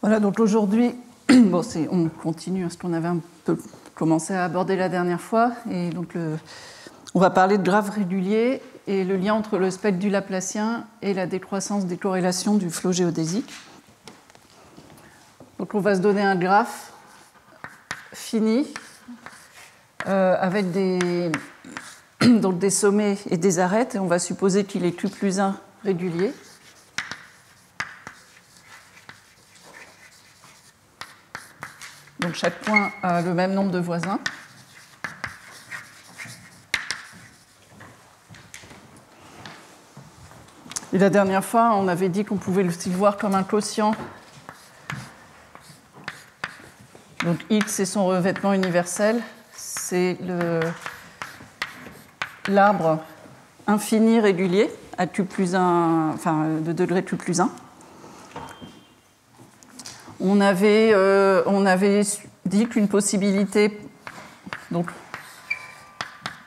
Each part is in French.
Voilà, donc aujourd'hui, bon, on continue ce qu'on avait un peu commencé à aborder la dernière fois. Et donc on va parler de graphes réguliers et le lien entre le spectre du Laplacien et la décroissance des corrélations du flot géodésique. Donc on va se donner un graphe fini avec donc des sommets et des arêtes, et on va supposer qu'il est Q plus 1 régulier. Donc chaque point a le même nombre de voisins. Et la dernière fois, on avait dit qu'on pouvait aussi le voir comme un quotient. Donc X, c'est son revêtement universel. C'est l'arbre infini régulier à Q plus 1, enfin de degré Q plus 1. On avait dit qu'une possibilité, donc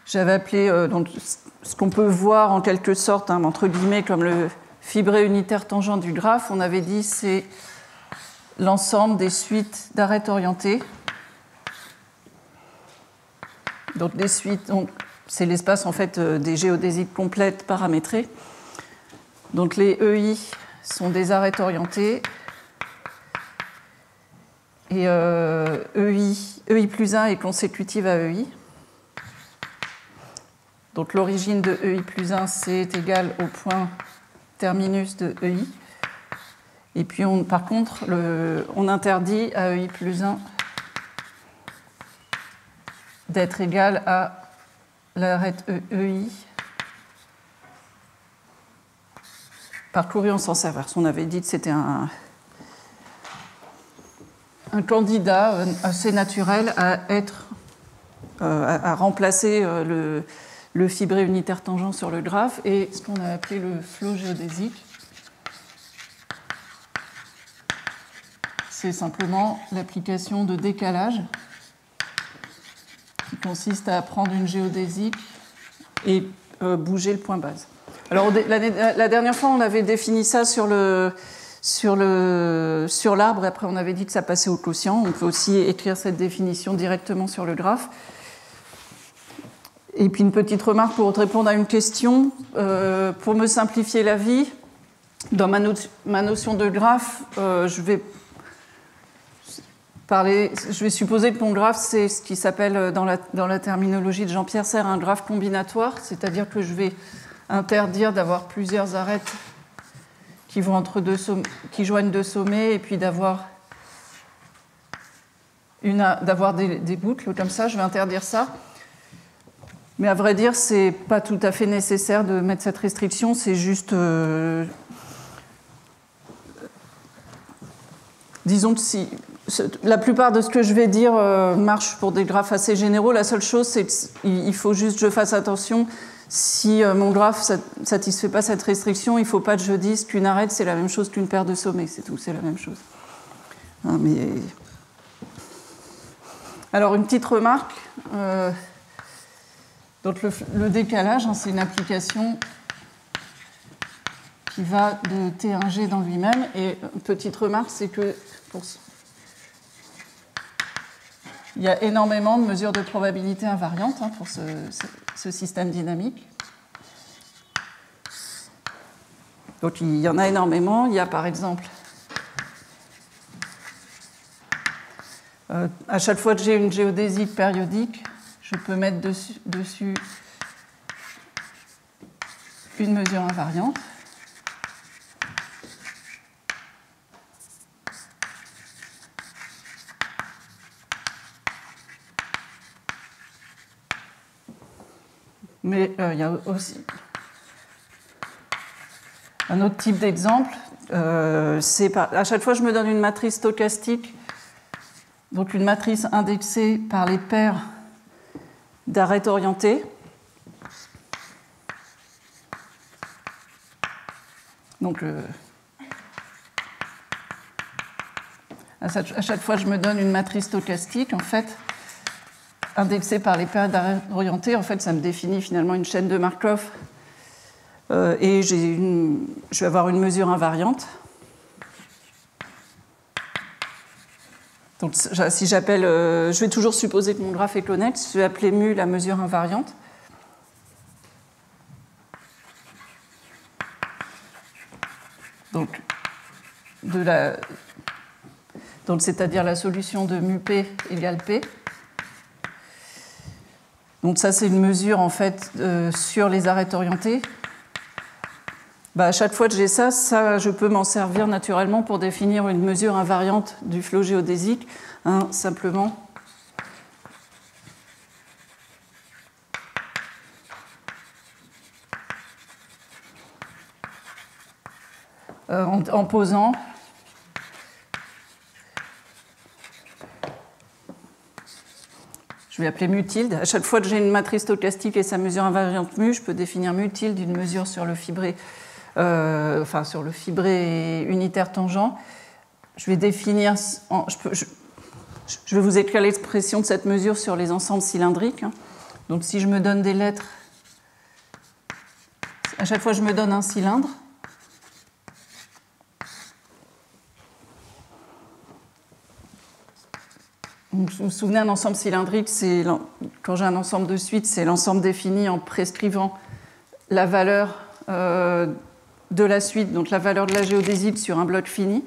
j'avais appelé donc, ce qu'on peut voir en quelque sorte, hein, entre guillemets, comme le fibré unitaire tangent du graphe, on avait dit c'est l'ensemble des suites d'arêtes orientées. Donc des suites, c'est l'espace en fait des géodésiques complètes paramétrées. Donc les EI sont des arêtes orientées. Et EI plus 1 est consécutive à EI. Donc l'origine de EI plus 1, c'est égal au point terminus de EI. Et puis par contre, on interdit à EI plus 1 d'être égal à l'arête EI parcourue en sens inverse. On avait dit que c'était un candidat assez naturel à remplacer le fibré unitaire tangent sur le graphe et ce qu'on a appelé le flot géodésique. C'est simplement l'application de décalage qui consiste à prendre une géodésique et bouger le point base. Alors la dernière fois, on avait défini ça sur l'arbre, et après on avait dit que ça passait au quotient. On peut aussi écrire cette définition directement sur le graphe. Et puis une petite remarque pour répondre à une question. Pour me simplifier la vie, dans ma notion de graphe, je vais supposer que mon graphe, c'est ce qui s'appelle dans la terminologie de Jean-Pierre Serre un graphe combinatoire, c'est-à-dire que je vais interdire d'avoir plusieurs arêtes qui joignent deux sommets et puis d'avoir des boucles comme ça. Je vais interdire ça. Mais à vrai dire, c'est pas tout à fait nécessaire de mettre cette restriction. C'est juste, disons que si la plupart de ce que je vais dire marche pour des graphes assez généraux. La seule chose, c'est qu'il faut juste que je fasse attention. Si mon graphe ne satisfait pas cette restriction, il ne faut pas que je dise qu'une arête, c'est la même chose qu'une paire de sommets. C'est tout, c'est la même chose. Hein, mais... Alors, une petite remarque. Donc, le décalage, hein, c'est une application qui va de T1G dans lui-même. Et une petite remarque, c'est que il y a énormément de mesures de probabilité invariantes hein, pour ce système dynamique. Donc il y en a énormément. Il y a par exemple, à chaque fois que j'ai une géodésique périodique, je peux mettre dessus une mesure invariante. Mais il y a aussi un autre type d'exemple. À chaque fois, je me donne une matrice stochastique, donc une matrice indexée par les paires d'arêtes orientées. Donc, à chaque fois, je me donne une matrice stochastique, en fait, indexée par les paires d'arêtes orientées. En fait, ça me définit finalement une chaîne de Markov. Et je vais avoir une mesure invariante. Donc, si j'appelle, je vais toujours supposer que mon graphe est connect, je vais appeler mu la mesure invariante. Donc, c'est-à-dire la solution de mu p égale p. Donc ça, c'est une mesure en fait sur les arêtes orientées. À chaque fois que j'ai ça, je peux m'en servir naturellement pour définir une mesure invariante du flot géodésique, simplement. En posant je vais appeler mu tilde. À chaque fois que j'ai une matrice stochastique et sa mesure invariante mu, je peux définir mu tilde d'une mesure sur le fibré, sur le fibré unitaire tangent. Je vais définir, je vais vous écrire l'expression de cette mesure sur les ensembles cylindriques. Donc si je me donne des lettres, à chaque fois je me donne un cylindre. Donc, vous vous souvenez, un ensemble cylindrique, quand j'ai un ensemble de suite, c'est l'ensemble défini en prescrivant la valeur de la suite, donc la valeur de la géodésite sur un bloc fini.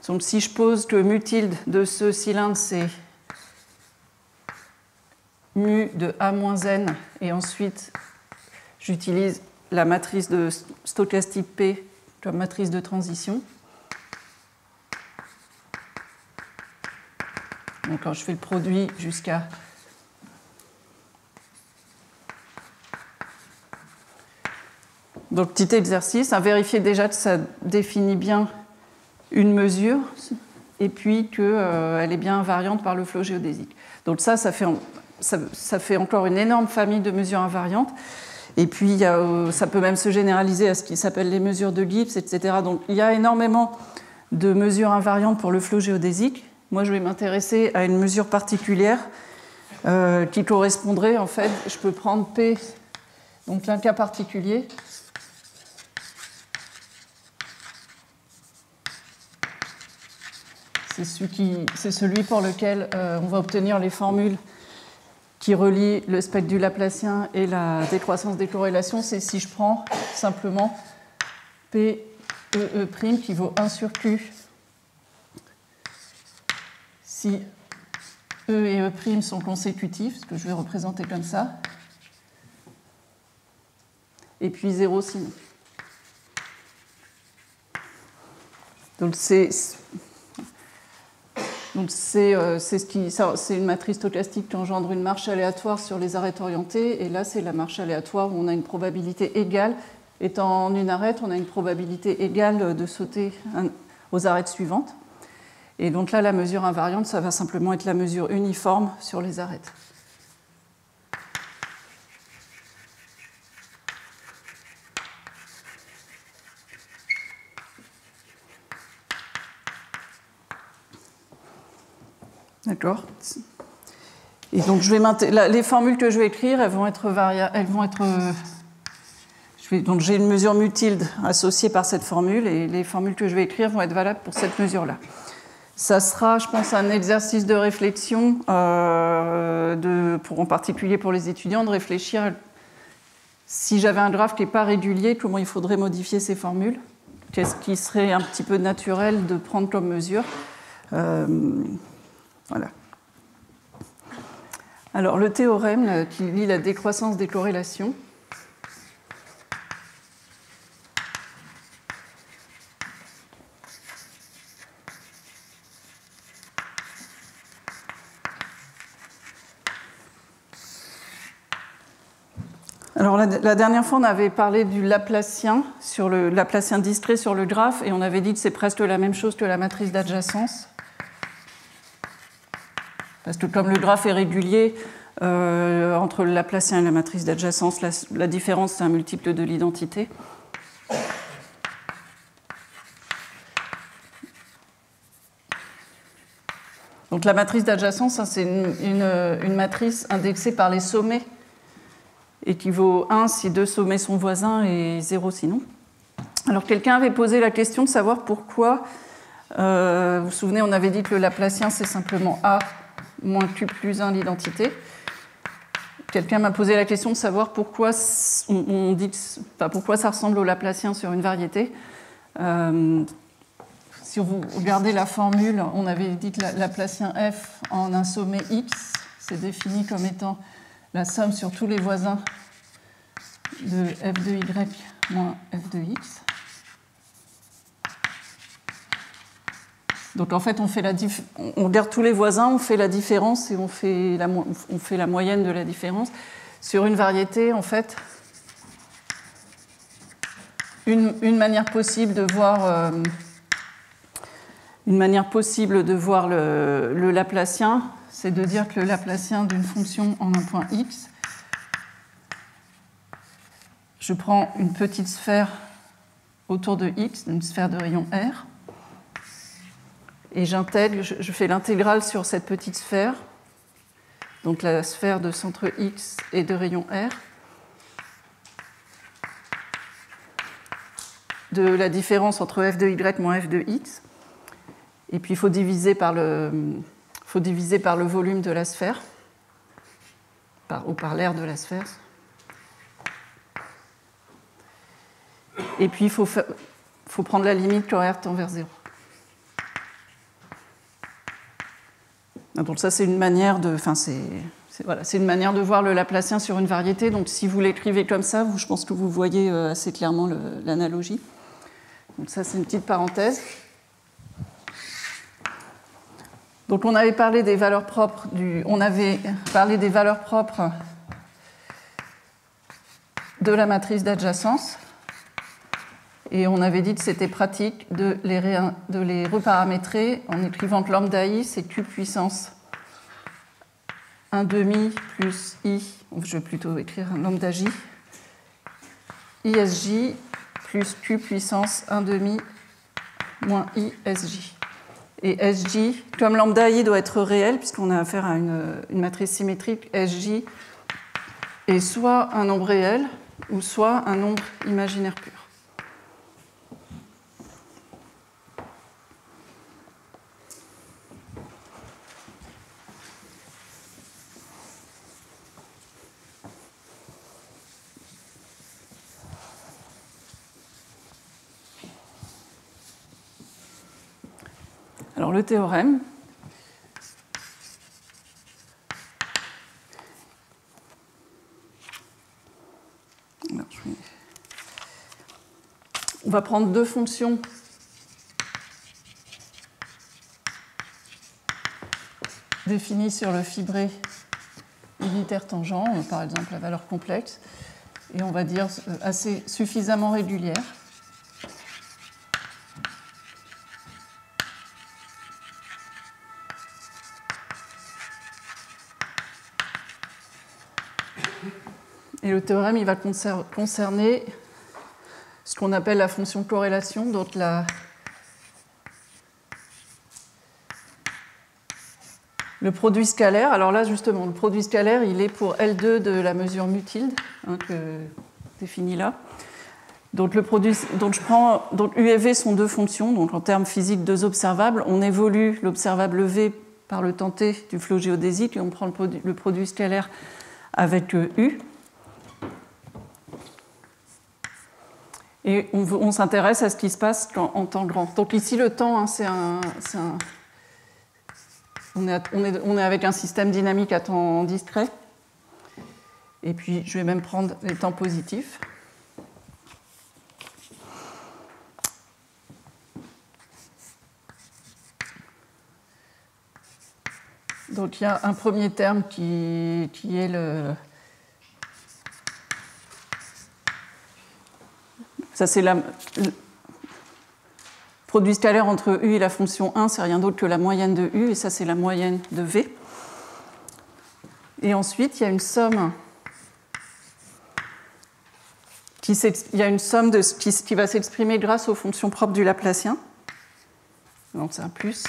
Donc si je pose que mu tilde de ce cylindre, c'est mu de A moins n, et ensuite j'utilise la matrice de stochastique P comme matrice de transition. Donc quand je fais le produit jusqu'à donc petit exercice, vérifier déjà que ça définit bien une mesure et puis qu'elle est bien invariante par le flot géodésique. Donc ça fait encore une énorme famille de mesures invariantes. Et puis ça peut même se généraliser à ce qui s'appelle les mesures de Gibbs, etc. Donc il y a énormément de mesures invariantes pour le flot géodésique. Moi, je vais m'intéresser à une mesure particulière qui correspondrait, en fait, je peux prendre P, donc un cas particulier. C'est celui pour lequel on va obtenir les formules qui relient le spectre du Laplacien et la décroissance des corrélations. C'est si je prends simplement P, E', qui vaut 1 sur Q. Si E et E' sont consécutifs, ce que je vais représenter comme ça, et puis 0 sinon. Donc c'est une matrice stochastique qui engendre une marche aléatoire sur les arêtes orientées, et là c'est la marche aléatoire où on a une probabilité égale. Étant en une arête, on a une probabilité égale de sauter aux arêtes suivantes. Et donc là, la mesure invariante, ça va simplement être la mesure uniforme sur les arêtes. D'accord. Et donc les formules que je vais écrire, elles vont être donc j'ai une mesure mu tilde associée par cette formule, et les formules que je vais écrire vont être valables pour cette mesure-là. Ça sera, je pense, un exercice de réflexion, en particulier pour les étudiants, de réfléchir si j'avais un graphe qui n'est pas régulier, comment il faudrait modifier ces formules, qu'est-ce qui serait un petit peu naturel de prendre comme mesure. Voilà. Alors, le théorème qui lie la décroissance des corrélations. Alors la dernière fois, on avait parlé du Laplacien, sur le Laplacien distrait sur le graphe, et on avait dit que c'est presque la même chose que la matrice d'adjacence. Parce que comme le graphe est régulier, entre le Laplacien et la matrice d'adjacence, la différence, c'est un multiple de l'identité. Donc la matrice d'adjacence, c'est une matrice indexée par les sommets, et qui vaut 1 si deux sommets sont voisins et 0 sinon. Alors quelqu'un avait posé la question de savoir pourquoi Vous vous souvenez, on avait dit que le Laplacien, c'est simplement A moins Q plus 1 l'identité. Quelqu'un m'a posé la question de savoir pourquoi, pourquoi ça ressemble au Laplacien sur une variété. Si vous regardez la formule, on avait dit que Laplacien f en un sommet x, c'est défini comme étant la somme sur tous les voisins de f de y moins f de x. Donc en fait, on regarde tous les voisins, on fait la différence et on fait la moyenne de la différence. Sur une variété, en fait, une manière possible de voir, le Laplacien, c'est de dire que le Laplacien d'une fonction en un point x, je prends une petite sphère autour de x, une sphère de rayon R, et j'intègre, je fais l'intégrale sur cette petite sphère, donc la sphère de centre x et de rayon R, de la différence entre f de y moins f de x, et puis il faut diviser par le volume de la sphère, ou par l'aire de la sphère. Et puis il faut prendre la limite quand R tend vers 0. Donc ça, c'est une manière de, c'est une manière de voir le Laplacien sur une variété. Donc si vous l'écrivez comme ça, je pense que vous voyez assez clairement l'analogie. Donc ça, c'est une petite parenthèse. Donc on avait parlé des valeurs propres de la matrice d'adjacence. Et on avait dit que c'était pratique de les reparamétrer en écrivant que lambda i, c'est q puissance 1/2 plus i, je vais plutôt écrire lambda j, isj plus q puissance 1/2 moins i sj. Et sj, comme lambda i doit être réel, puisqu'on a affaire à une matrice symétrique, sj est soit un nombre réel, ou soit un nombre imaginaire pur. Alors le théorème, on va prendre deux fonctions définies sur le fibré unitaire tangent, par exemple la valeur complexe, et on va dire suffisamment régulière. Et le théorème, il va concerner ce qu'on appelle la fonction corrélation, donc le produit scalaire. Alors là, justement, le produit scalaire, il est pour L2 de la mesure mu tilde, définie là. Donc le produit, donc U et V sont deux fonctions, donc en termes physiques, deux observables. On évolue l'observable V par le temps t du flot géodésique et on prend le produit scalaire avec U. Et on s'intéresse à ce qui se passe en temps grand. Donc ici, le temps, on est avec un système dynamique à temps discret. Et puis, je vais même prendre les temps positifs. Donc il y a un premier terme qui est le... Ça, c'est le produit scalaire entre U et la fonction 1, c'est rien d'autre que la moyenne de U, et ça, c'est la moyenne de V. Et ensuite, il y a une somme qui va s'exprimer grâce aux fonctions propres du Laplacien. Donc, c'est un plus.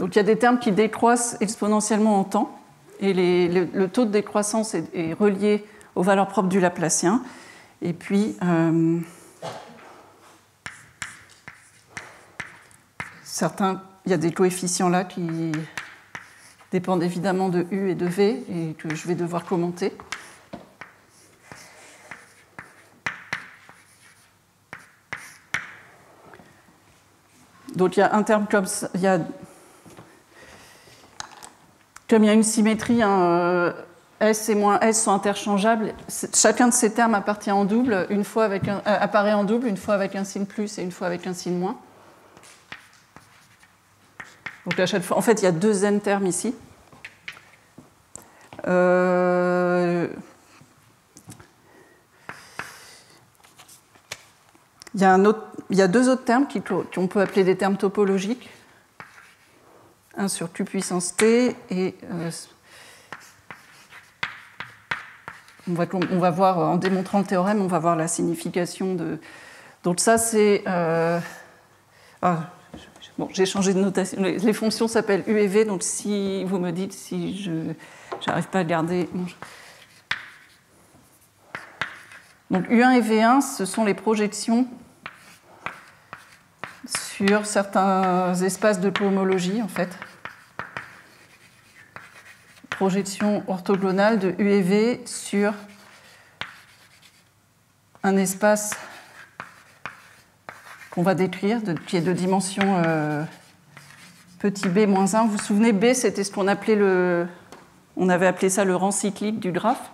Donc il y a des termes qui décroissent exponentiellement en temps, et le taux de décroissance est relié aux valeurs propres du Laplacien. Et puis, il y a des coefficients là qui dépendent évidemment de U et de V, et que je vais devoir commenter. Donc il y a un terme comme ça, comme il y a une symétrie, hein, S et moins S sont interchangeables, chacun de ces termes appartient en double, apparaît en double, une fois avec un signe plus et une fois avec un signe moins. Donc à chaque fois, en fait, il y a 2 n termes ici. Il y a 2 autres termes qu'on peut appeler des termes topologiques. Un sur Q puissance T et on va voir, en démontrant le théorème, on va voir la signification de... Donc ça, c'est... Bon, j'ai changé de notation. Les fonctions s'appellent U et V, donc si vous me dites si je n'arrive pas à garder... Donc U1 et V1, ce sont les projections sur certains espaces de cohomologie, en fait. Projection orthogonale de U et V sur un espace qu'on va décrire, qui est de dimension petit b moins 1. Vous vous souvenez, B, c'était ce qu'on appelait on avait appelé ça le rang cyclique du graphe.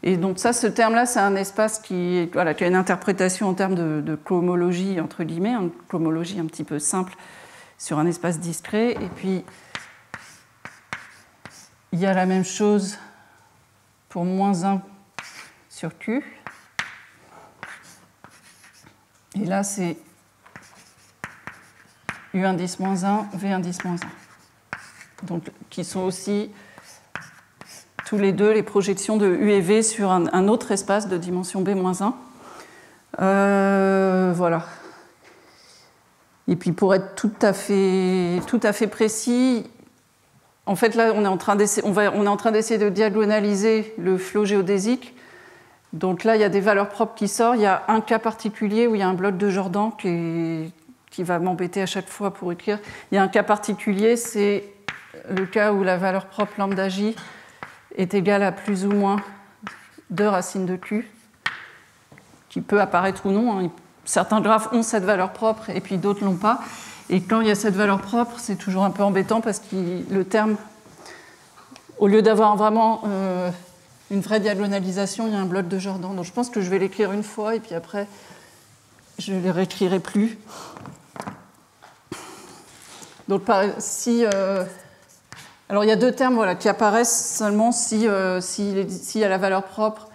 Et donc ça, ce terme-là, c'est un espace qui a une interprétation en termes de cohomologie, entre guillemets, une cohomologie un petit peu simple sur un espace discret. Et puis, il y a la même chose pour moins 1 sur Q. Et là, c'est U1 10 moins 1, V1 10 moins 1. Donc, qui sont aussi tous les deux les projections de U et V sur un autre espace de dimension B moins 1. Voilà. Et puis, pour être tout à fait précis, en fait, là, on est en train d'essayer de diagonaliser le flot géodésique. Donc là, il y a des valeurs propres qui sortent. Il y a un cas particulier où il y a un bloc de Jordan qui va m'embêter à chaque fois pour écrire. Il y a un cas particulier, c'est le cas où la valeur propre lambda J est égale à plus ou moins 2 racines de Q, qui peut apparaître ou non, hein. Certains graphes ont cette valeur propre et puis d'autres ne l'ont pas. Et quand il y a cette valeur propre, c'est toujours un peu embêtant parce que le terme, au lieu d'avoir vraiment une vraie diagonalisation, il y a un bloc de Jordan. Donc je pense que je vais l'écrire une fois et puis après, je ne les réécrirai plus. Donc alors il y a 2 termes voilà, qui apparaissent seulement s'il y a la valeur propre.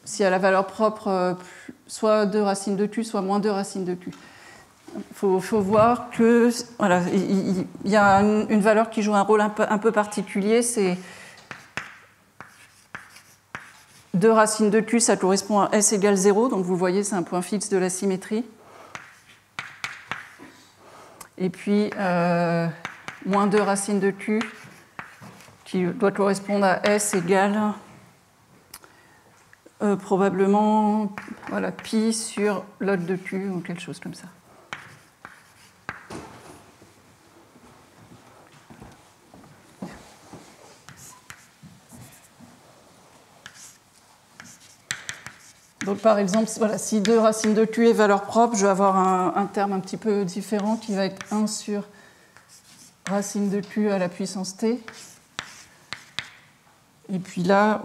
S'il y a la valeur propre soit 2 racines de Q, soit moins 2 racines de Q. Il faut voir que voilà, il y a une valeur qui joue un rôle un peu particulier, c'est 2 racines de Q, ça correspond à S égale 0, donc vous voyez, c'est un point fixe de la symétrie. Et puis, moins 2 racines de Q, qui doit correspondre à S égale probablement voilà, pi sur log de Q, ou quelque chose comme ça. Donc par exemple, voilà, si 2 racines de Q est valeur propre, je vais avoir un terme un petit peu différent qui va être 1 sur racine de Q à la puissance T. Et puis là,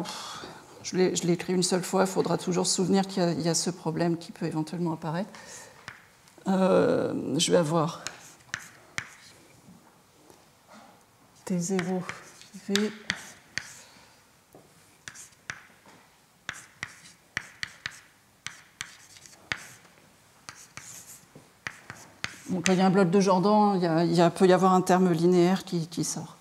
je l'ai écrit une seule fois, il faudra toujours se souvenir qu'il y a ce problème qui peut éventuellement apparaître. Je vais avoir T0 V. Donc, quand il y a un bloc de Jordan, il peut y avoir un terme linéaire qui sort.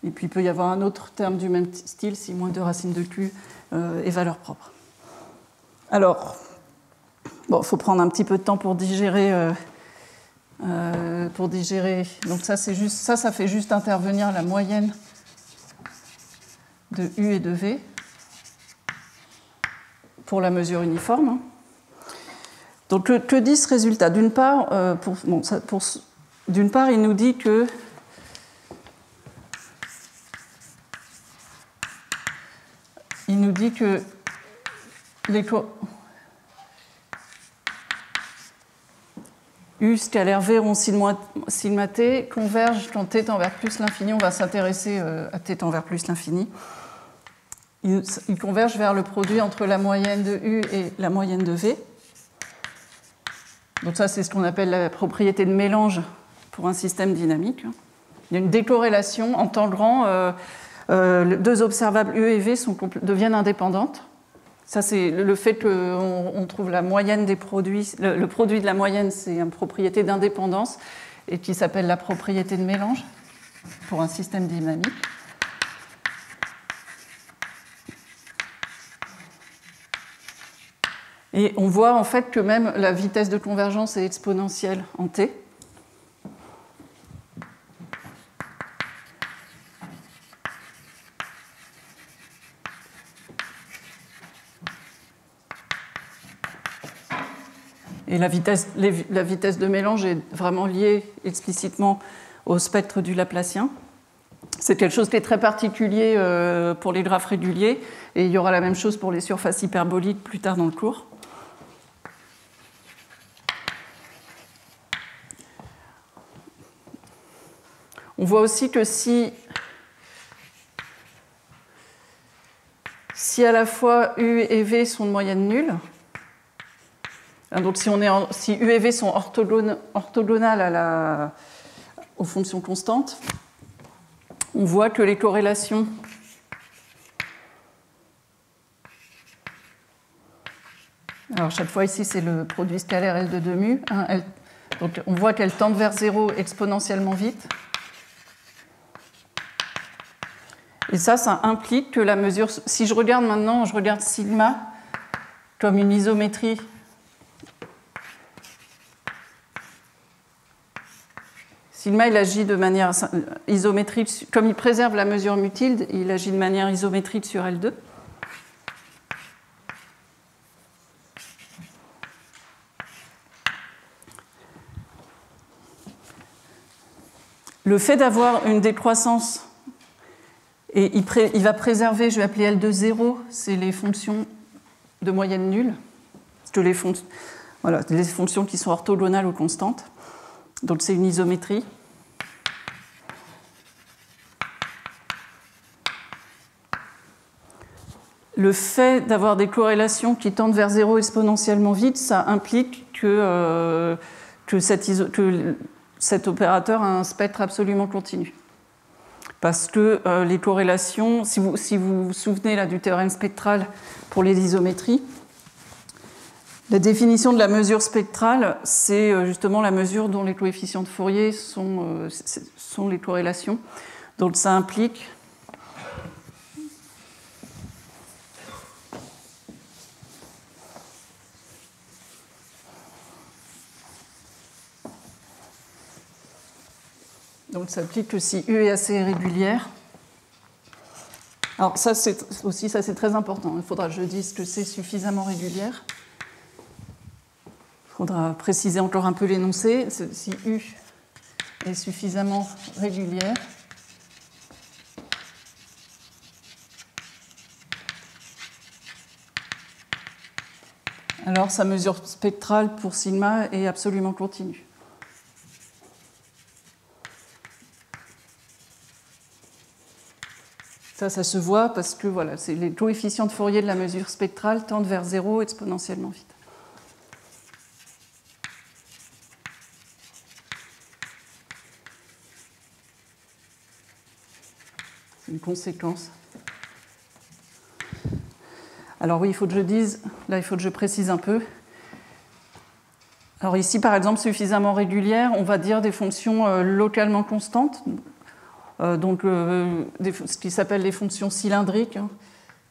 Et puis il peut y avoir un autre terme du même style si moins 2 racine de Q est valeur propre. Alors, bon, il faut prendre un petit peu de temps pour digérer. Donc ça fait juste intervenir la moyenne de U et de V pour la mesure uniforme. Donc que dit ce résultat? D'une part, il nous dit que les U scalaire V rond sigma t convergent quand t tend vers plus l'infini. On va s'intéresser à t tend vers plus l'infini. Ils convergent vers le produit entre la moyenne de U et la moyenne de V. Donc ça, c'est ce qu'on appelle la propriété de mélange pour un système dynamique. Il y a une décorrélation en temps grand. Deux observables U et V deviennent indépendantes. Ça, c'est le fait qu'on trouve la moyenne des produits. Le produit de la moyenne, c'est une propriété d'indépendance et qui s'appelle la propriété de mélange pour un système dynamique. Et on voit en fait que même la vitesse de convergence est exponentielle en t. Et la vitesse de mélange est vraiment liée explicitement au spectre du Laplacien. C'est quelque chose qui est très particulier pour les graphes réguliers, et il y aura la même chose pour les surfaces hyperboliques plus tard dans le cours. On voit aussi que si à la fois U et V sont de moyenne nulle, donc si U et V sont orthogonales aux fonctions constantes, on voit que les corrélations alors chaque fois ici c'est le produit scalaire L de 2 mu, donc on voit qu'elles tendent vers 0 exponentiellement vite. Et ça implique que la mesure, si je regarde maintenant, je regarde sigma comme une isométrie sigma, il agit de manière isométrique, comme il préserve la mesure mutilde, il agit de manière isométrique sur L2. Le fait d'avoir une décroissance, et il va préserver, je vais appeler L2 0, c'est les fonctions de moyenne nulle, parce que les fonctions qui sont orthogonales aux constantes. Donc c'est une isométrie. Le fait d'avoir des corrélations qui tendent vers 0 exponentiellement vite, ça implique que cet opérateur a un spectre absolument continu. Parce que les corrélations, si vous vous souvenez là, du théorème spectral pour les isométries, la définition de la mesure spectrale, c'est justement la mesure dont les coefficients de Fourier sont les corrélations. Donc ça implique que si U est assez régulière. Alors ça c'est très important. Il faudra que je dise que c'est suffisamment régulière. Il faudra préciser encore un peu l'énoncé. Si U est suffisamment régulière, alors sa mesure spectrale pour sigma est absolument continue. Ça se voit parce que voilà, les coefficients de Fourier de la mesure spectrale tendent vers 0 exponentiellement vite. C'est une conséquence. Alors oui, il faut que je précise un peu. Alors ici, par exemple, suffisamment régulière, on va dire des fonctions localement constantes. donc ce qui s'appelle les fonctions cylindriques. Hein.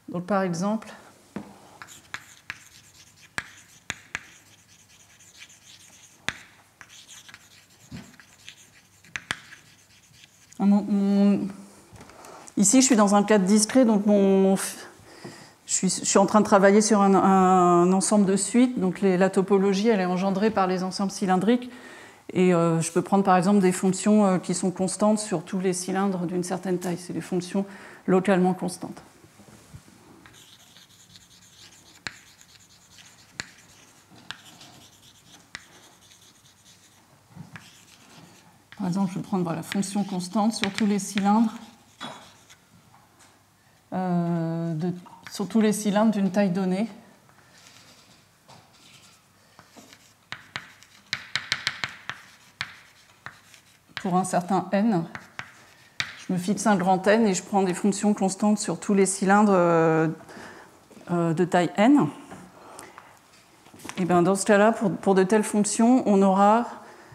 Donc par exemple, ici je suis dans un cadre discret, donc je suis en train de travailler sur un ensemble de suites, donc la topologie elle est engendrée par les ensembles cylindriques. Et je peux prendre par exemple des fonctions qui sont constantes sur tous les cylindres d'une certaine taille. C'est des fonctions localement constantes. Par exemple, je vais prendre la fonction constante sur tous les cylindres, sur tous les cylindres d'une taille donnée. Pour un certain n, je me fixe un grand n et je prends des fonctions constantes sur tous les cylindres de taille n. Et bien dans ce cas-là, pour de telles fonctions,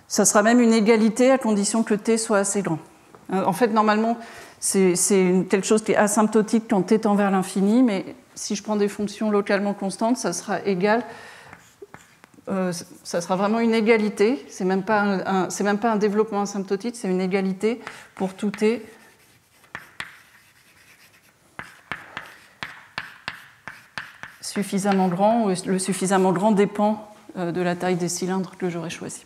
ça sera même une égalité à condition que t soit assez grand. En fait, normalement, c'est quelque chose qui est asymptotique quand t tend vers l'infini, mais si je prends des fonctions localement constantes, ça sera égal. Ça sera vraiment une égalité, c'est même pas un développement asymptotique, c'est une égalité pour tout t suffisamment grand, où le suffisamment grand dépend de la taille des cylindres que j'aurais choisi.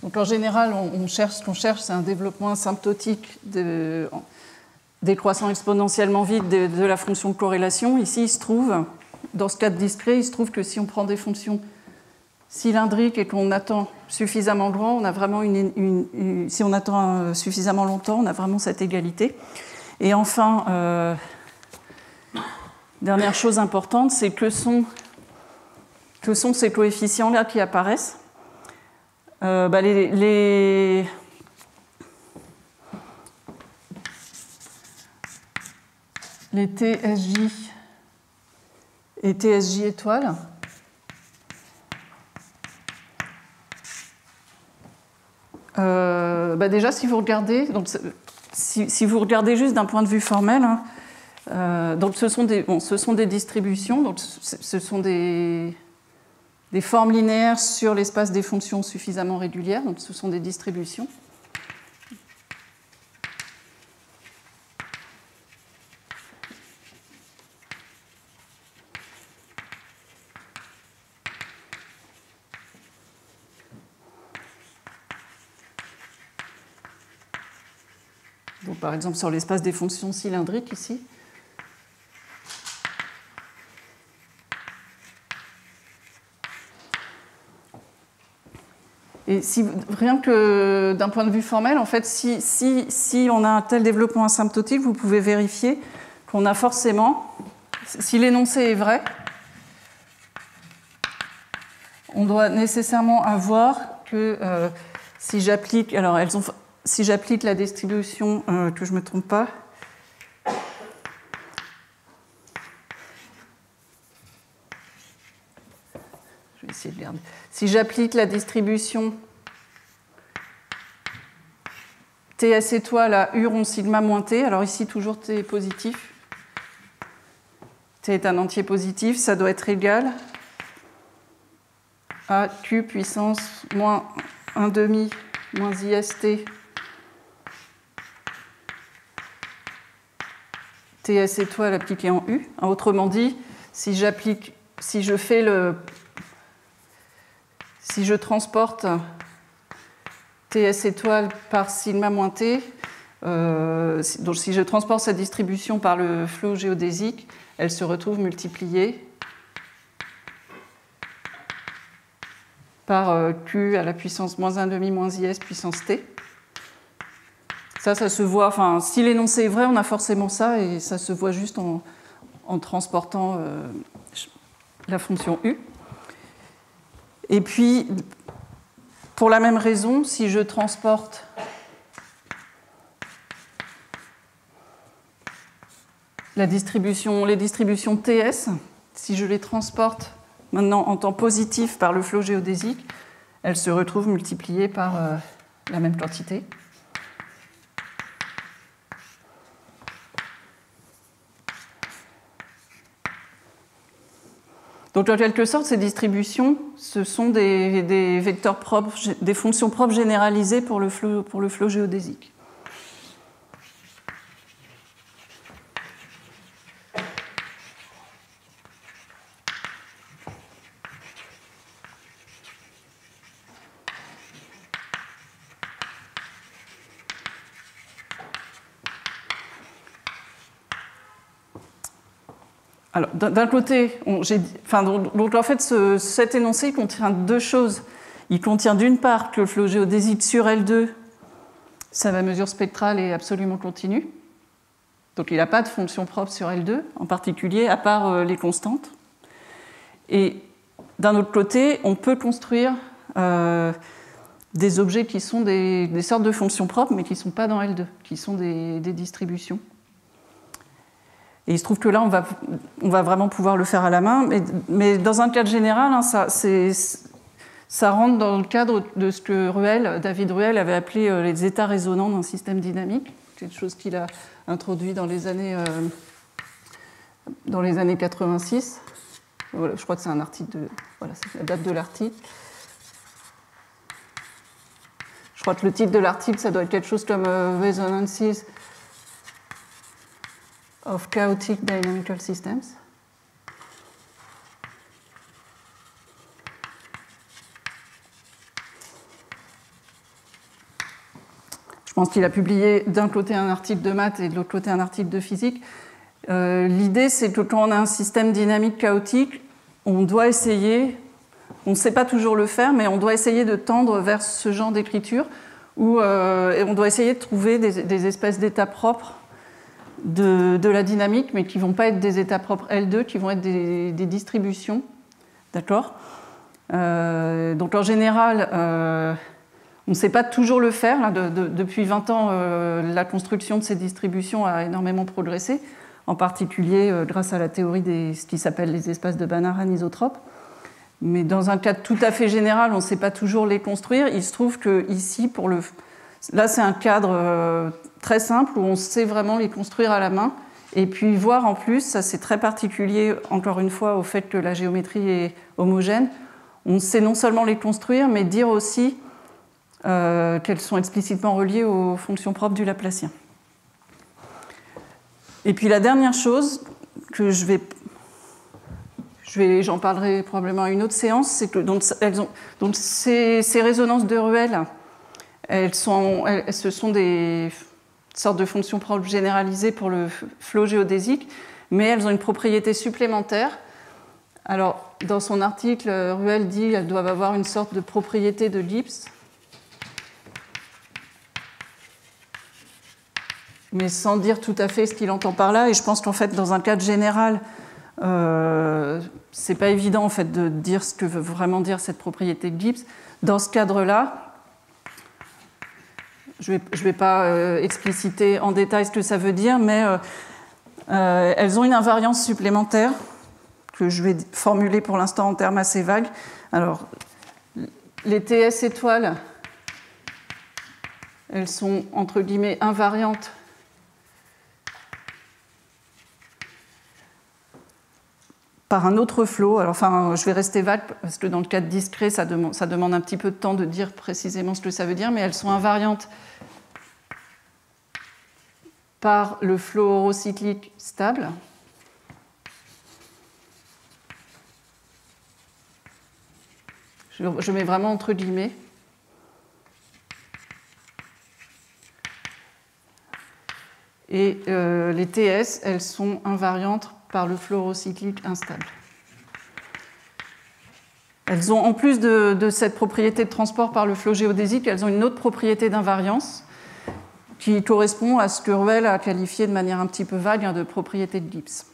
Donc en général, ce qu'on cherche, c'est un développement asymptotique décroissant exponentiellement vite de la fonction de corrélation. Ici, il se trouve, dans ce cadre discret, il se trouve que si on prend des fonctions cylindriques et qu'on attend suffisamment grand, on a vraiment si on attend suffisamment longtemps, on a vraiment cette égalité. Et enfin, dernière chose importante, c'est que sont ces coefficients-là qui apparaissent. Les TSJ et TSJ étoiles déjà si vous regardez, donc, si vous regardez juste d'un point de vue formel, hein, donc ce sont des distributions, donc ce sont des formes linéaires sur l'espace des fonctions suffisamment régulières, donc ce sont des distributions. Donc, par exemple, sur l'espace des fonctions cylindriques ici. Et rien que d'un point de vue formel, en fait, si on a un tel développement asymptotique, vous pouvez vérifier qu'on a forcément, si l'énoncé est vrai, on doit nécessairement avoir que si j'applique, si j'applique la distribution, que je ne me trompe pas, je vais essayer de lire. Si j'applique la distribution TS étoile à U rond sigma moins T, alors ici toujours T est positif, T est un entier positif, ça doit être égal à Q puissance moins 1 demi moins IST TS étoile appliqué en U. Autrement dit, si je transporte TS étoile par sigma moins T, donc si je transporte cette distribution par le flot géodésique, elle se retrouve multipliée par Q à la puissance moins 1 demi moins IS puissance T. Ça se voit, enfin, si l'énoncé est vrai, on a forcément ça, et ça se voit juste en transportant la fonction U. Et puis, pour la même raison, si je transporte les distributions TS, si je les transporte maintenant en temps positif par le flot géodésique, elles se retrouvent multipliées par la même quantité. Donc en quelque sorte, ces distributions, ce sont des vecteurs propres, des fonctions propres généralisées pour le flot géodésique. Alors, d'un côté, donc en fait, cet énoncé contient deux choses. Il contient d'une part que le flot géodésique sur L2, sa mesure spectrale est absolument continue. Donc il n'a pas de fonction propre sur L2, en particulier, à part les constantes. Et d'un autre côté, on peut construire des objets qui sont des sortes de fonctions propres, mais qui ne sont pas dans L2, qui sont des distributions. Et il se trouve que là, on va vraiment pouvoir le faire à la main. Mais dans un cadre général, hein, ça rentre dans le cadre de ce que David Ruel avait appelé les états résonants d'un système dynamique, quelque chose qu'il a introduit dans les années 86. Voilà, je crois que c'est un article voilà, c'est la date de l'article. Je crois que le titre de l'article, ça doit être quelque chose comme Resonances of Chaotic Dynamical Systems. Je pense qu'il a publié d'un côté un article de maths et de l'autre côté un article de physique. L'idée, c'est que quand on a un système dynamique chaotique, on doit essayer, on ne sait pas toujours le faire, mais on doit essayer de tendre vers ce genre d'écriture où on doit essayer de trouver des espèces d'états propres de la dynamique, mais qui ne vont pas être des états propres L2, qui vont être des distributions. D'accord ? Donc en général, on ne sait pas toujours le faire. Là, depuis 20 ans, la construction de ces distributions a énormément progressé, en particulier grâce à la théorie de ce qui s'appelle les espaces de Banach anisotropes. Mais dans un cadre tout à fait général, on ne sait pas toujours les construire. Il se trouve que ici, là, c'est un cadre très simple où on sait vraiment les construire à la main. Et puis voir en plus, ça c'est très particulier, encore une fois, au fait que la géométrie est homogène. On sait non seulement les construire, mais dire aussi qu'elles sont explicitement reliées aux fonctions propres du Laplacien. Et puis la dernière chose que j'en parlerai probablement à une autre séance, c'est que ces résonances de Ruel, ce sont des sortes de fonctions propres généralisées pour le flot géodésique, mais elles ont une propriété supplémentaire. Alors, dans son article, Ruel dit qu'elles doivent avoir une sorte de propriété de Gibbs, mais sans dire tout à fait ce qu'il entend par là. Et je pense qu'en fait, dans un cadre général, c'est pas évident en fait de dire ce que veut vraiment dire cette propriété de Gibbs. Dans ce cadre-là, je vais pas expliciter en détail ce que ça veut dire, mais elles ont une invariance supplémentaire que je vais formuler pour l'instant en termes assez vagues. Alors, les TS étoiles, elles sont entre guillemets invariantes par un autre flot. Alors, enfin, je vais rester vague parce que dans le cadre discret, ça demande un petit peu de temps de dire précisément ce que ça veut dire, mais elles sont invariantes par le flot orocyclique stable. Je mets vraiment entre guillemets. Et les TS, elles sont invariantes par le flot orocyclique instable. Elles ont, en plus de cette propriété de transport par le flot géodésique, elles ont une autre propriété d'invariance qui correspond à ce que Ruel a qualifié de manière un petit peu vague de propriété de Gibbs.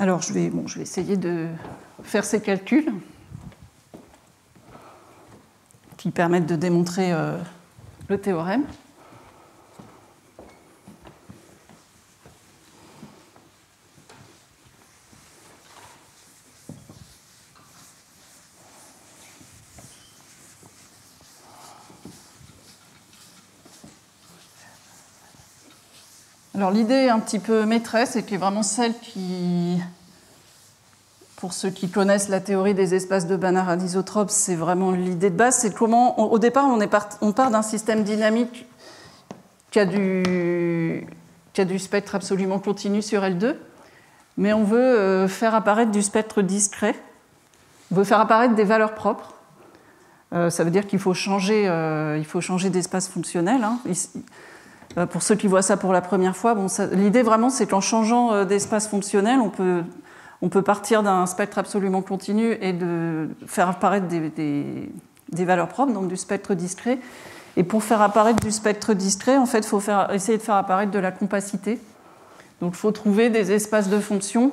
Alors, je vais essayer de faire ces calculs qui permettent de démontrer le théorème. Alors l'idée un petit peu maîtresse, et qui est vraiment celle qui, pour ceux qui connaissent la théorie des espaces de Banach anisotropes, c'est vraiment l'idée de base, c'est comment, au départ, on part d'un système dynamique qui a du spectre absolument continu sur L2, mais on veut faire apparaître du spectre discret, on veut faire apparaître des valeurs propres. Ça veut dire qu'il faut changer d'espace fonctionnel, hein. Pour ceux qui voient ça pour la première fois, l'idée vraiment, c'est qu'en changeant d'espace fonctionnel, on peut partir d'un spectre absolument continu et de faire apparaître des valeurs propres, donc du spectre discret. Et pour faire apparaître du spectre discret, en fait, il faut essayer de faire apparaître de la compacité. Donc, il faut trouver des espaces de fonctions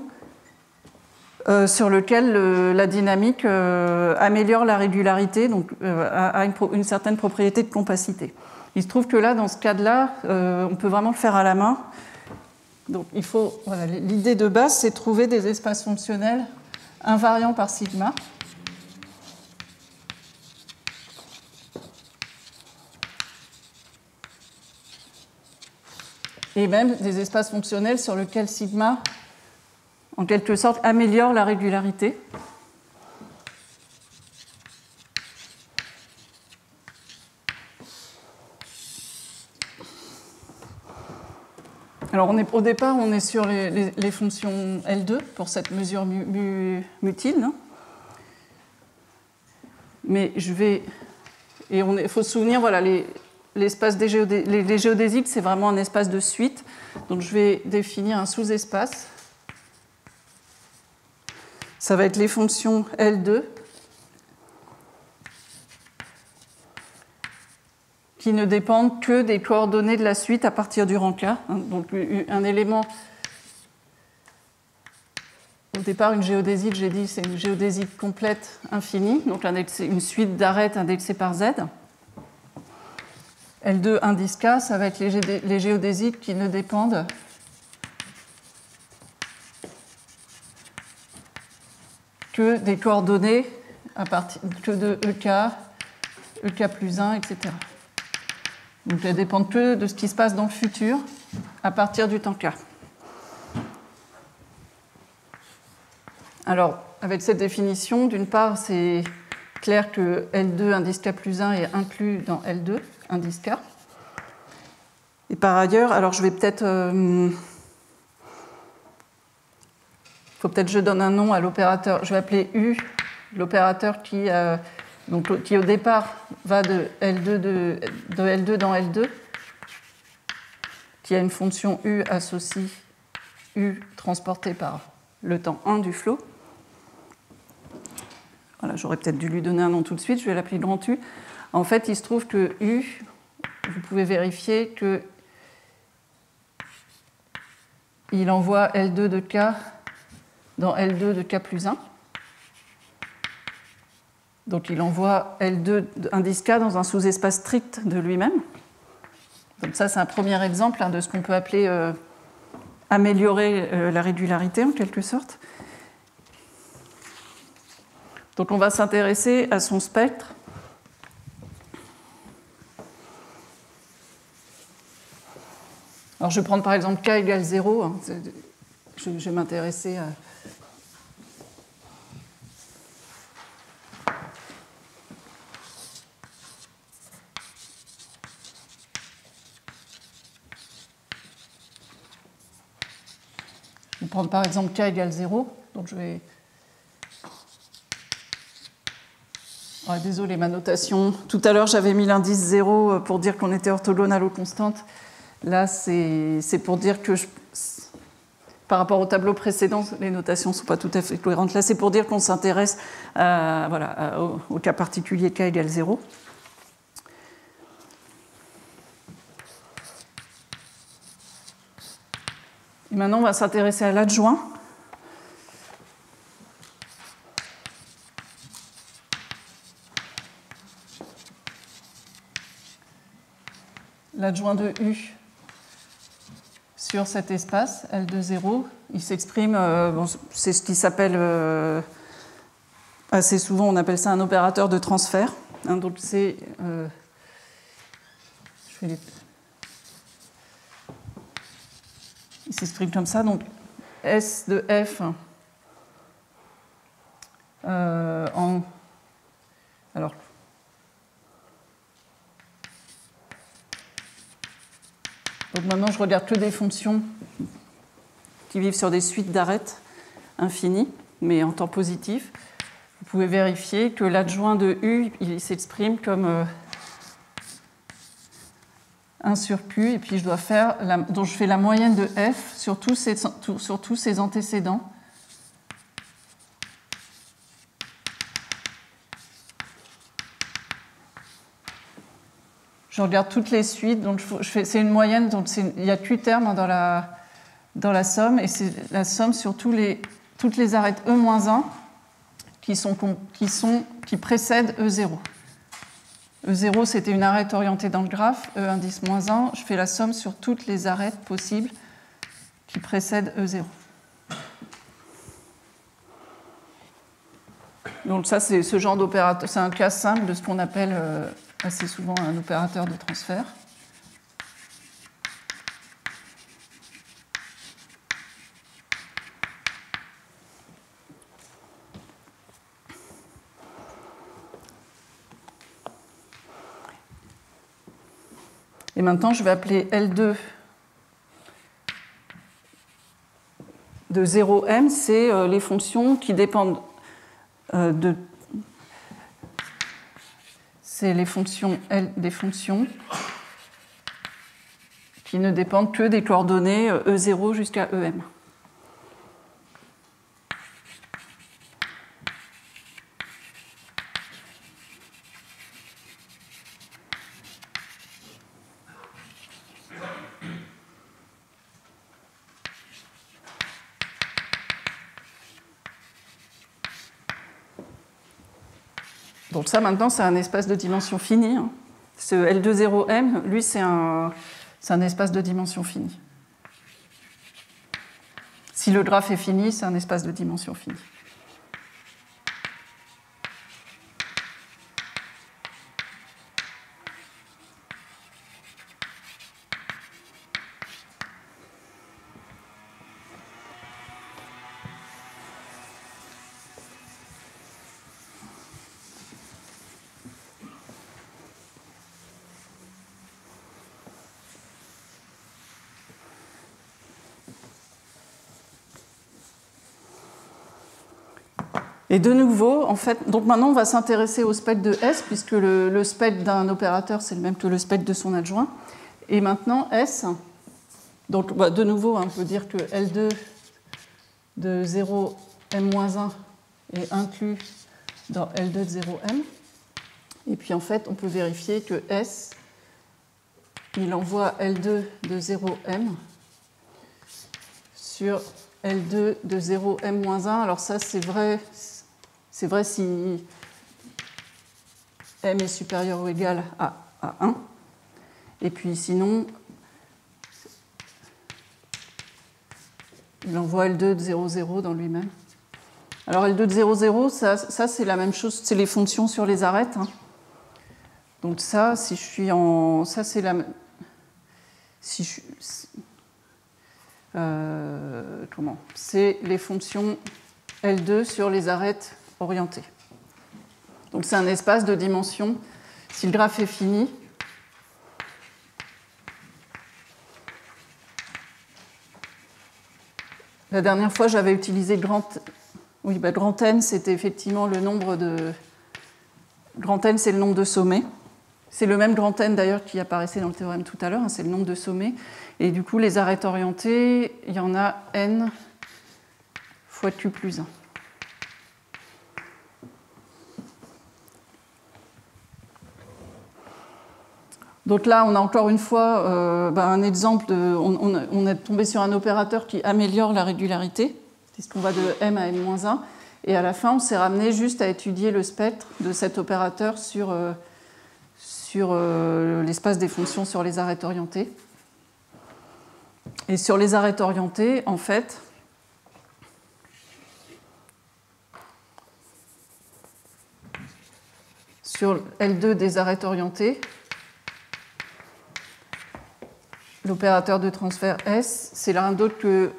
sur lesquels la dynamique améliore la régularité, donc a une certaine propriété de compacité. Il se trouve que là, dans ce cas-là, on peut vraiment le faire à la main. Donc, l'idée de base, c'est de trouver des espaces fonctionnels invariants par sigma. Et même des espaces fonctionnels sur lesquels sigma, en quelque sorte, améliore la régularité. Alors, au départ, on est sur les fonctions L2 pour cette mesure mutile. Hein. Mais il faut se souvenir, voilà, l'espace les géodésiques, c'est vraiment un espace de suite. Donc, je vais définir un sous-espace. Ça va être les fonctions L2 qui ne dépendent que des coordonnées de la suite à partir du rang K. Donc un élément, au départ une géodésique, j'ai dit c'est une géodésique complète infinie, donc une suite d'arêtes indexées par Z. L2 indice K, ça va être les géodésiques qui ne dépendent que des coordonnées que de EK plus 1, etc. Donc elles dépendent que de ce qui se passe dans le futur à partir du temps K. Alors, avec cette définition, d'une part, c'est clair que L2 indice K plus 1 est inclus dans L2 indice K. Et par ailleurs, alors je vais peut-être... faut peut-être que je donne un nom à l'opérateur. Je vais appeler U, l'opérateur qui au départ va de L2 dans L2, qui a une fonction U associe U transportée par le temps 1 du flot. Voilà, j'aurais peut-être dû lui donner un nom tout de suite, je vais l'appeler grand U. En fait, il se trouve que U, vous pouvez vérifier qu'il envoie L2 de K dans L2 de K plus 1. Donc il envoie L2 indice K dans un sous-espace strict de lui-même. Donc ça, c'est un premier exemple de ce qu'on peut appeler améliorer la régularité, en quelque sorte. Donc on va s'intéresser à son spectre. Alors je vais prendre par exemple K égale 0. Hein. Je vais m'intéresser à... Je vais prendre par exemple K égale 0. Donc je vais... Oh, désolé, ma notation. Tout à l'heure, j'avais mis l'indice 0 pour dire qu'on était orthogonal aux constantes. Là, c'est pour dire que, par rapport au tableau précédent, les notations ne sont pas tout à fait cohérentes. Là, c'est pour dire qu'on s'intéresse au cas particulier K égale 0. Et maintenant, on va s'intéresser à l'adjoint. l'adjoint de U sur cet espace L2, 0, il s'exprime, bon, c'est ce qui s'appelle, assez souvent on appelle ça un opérateur de transfert. Hein, donc c'est, il s'exprime comme ça, donc S de F alors, donc maintenant, je regarde que des fonctions qui vivent sur des suites d'arêtes infinies, mais en temps positif. Vous pouvez vérifier que l'adjoint de U, il s'exprime comme 1 sur Q, et puis je dois faire donc je fais la moyenne de F sur tous ces antécédents. Je regarde toutes les suites, donc c'est une moyenne, donc il y a Q termes dans la somme, et c'est la somme sur toutes les arêtes E-1 qui précèdent E0. E0, c'était une arête orientée dans le graphe, E indice -1, je fais la somme sur toutes les arêtes possibles qui précèdent E0. Donc ça, c'est ce genre d'opérateur, c'est un cas simple de ce qu'on appelle assez souvent un opérateur de transfert. Et maintenant, je vais appeler L2 de 0M, c'est les fonctions qui dépendent c'est les fonctions L, des fonctions qui ne dépendent que des coordonnées E0 jusqu'à EM. Donc ça, maintenant, c'est un espace de dimension finie. Ce L2,0M, lui, c'est un espace de dimension finie. Si le graphe est fini, c'est un espace de dimension finie. Et de nouveau, en fait, donc maintenant on va s'intéresser au spectre de S, puisque le spectre d'un opérateur c'est le même que le spectre de son adjoint. Et maintenant S, donc bah, de nouveau on peut dire que L2 de 0M-1 est inclus dans L2 de 0M. Et puis en fait on peut vérifier que S, il envoie L2 de 0M sur L2 de 0M-1. Alors ça c'est vrai si M est supérieur ou égal à 1. Et puis sinon, il envoie L2 de 0, 0 dans lui-même. Alors L2 de 0, 0, ça c'est la même chose, c'est les fonctions sur les arêtes. Donc ça, si je suis en... Ça c'est la... Si je... comment ? C'est les fonctions L2 sur les arêtes orientées. Donc c'est un espace de dimension. Si le graphe est fini, la dernière fois j'avais utilisé grand N, c'était effectivement le nombre de... Grand N, c'est le nombre de sommets. C'est le même grand N d'ailleurs qui apparaissait dans le théorème tout à l'heure, c'est le nombre de sommets. Et du coup, les arêtes orientées, il y en a N fois Q plus 1. Donc là, on a encore une fois un exemple on est tombé sur un opérateur qui améliore la régularité, puisqu'on va de M à M-1. Et à la fin, on s'est ramené juste à étudier le spectre de cet opérateur sur sur l'espace des fonctions sur les arêtes orientées. Et sur les arêtes orientées, en fait, sur L2 des arêtes orientées, l'opérateur de transfert S, c'est rien d'autre que...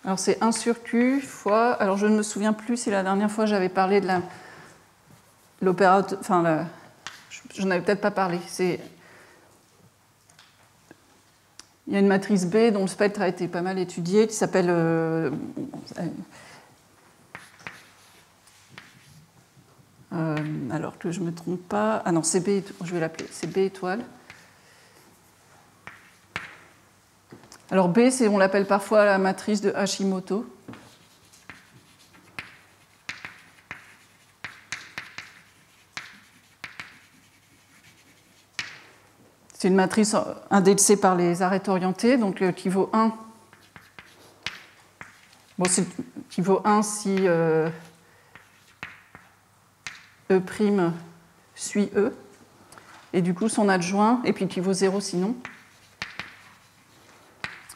Alors c'est 1 sur Q fois... Alors je ne me souviens plus si la dernière fois j'avais parlé de l'opérateur... Enfin, je n'en avais peut-être pas parlé. Il y a une matrice B dont le spectre a été pas mal étudié, qui s'appelle... alors que je ne me trompe pas... Ah non, c'est B, je vais l'appeler, c'est B étoile. Alors B, on l'appelle parfois la matrice de Hashimoto. C'est une matrice indexée par les arêtes orientées, donc qui vaut 1. Bon, qui vaut 1 si E' suit E. Et du coup, son adjoint, et puis qui vaut 0 sinon.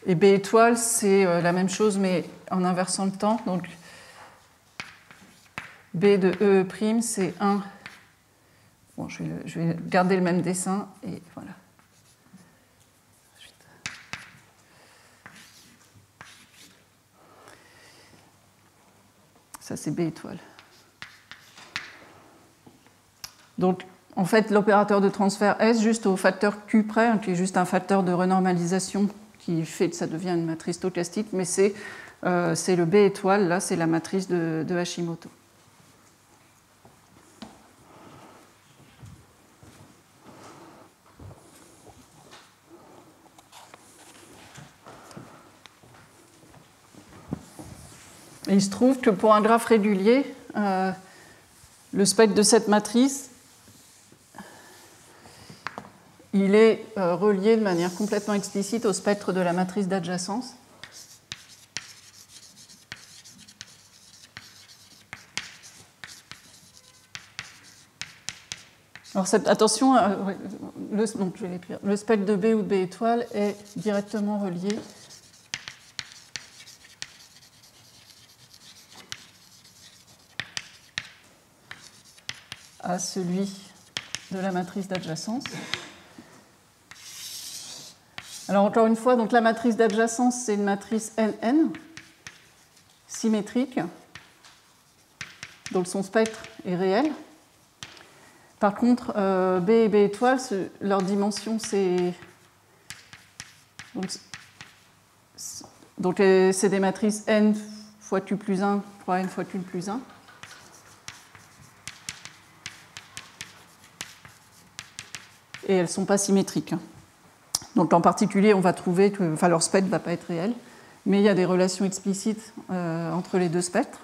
Et B étoile, c'est la même chose, mais en inversant le temps. Donc, B de E', c'est 1. Bon, je vais garder le même dessin, et voilà. Ça, c'est B étoile. Donc, en fait, l'opérateur de transfert S, juste au facteur Q près, qui est juste un facteur de renormalisation, qui fait que ça devient une matrice stochastique, mais c'est le B étoile, là, c'est la matrice de Hashimoto. Et il se trouve que pour un graphe régulier, le spectre de cette matrice, il est relié de manière complètement explicite au spectre de la matrice d'adjacence. Alors attention, donc je vais l'écrire. Le spectre de B ou de B étoile est directement relié à celui de la matrice d'adjacence. Alors encore une fois, donc la matrice d'adjacence, c'est une matrice NN, symétrique, donc son spectre est réel. Par contre, B et B étoile, leur dimension, c'est... Donc c'est des matrices N fois Q plus 1 fois N fois Q plus 1. Et elles ne sont pas symétriques. Donc en particulier, on va trouver que leur spectre ne va pas être réel, mais il y a des relations explicites entre les deux spectres.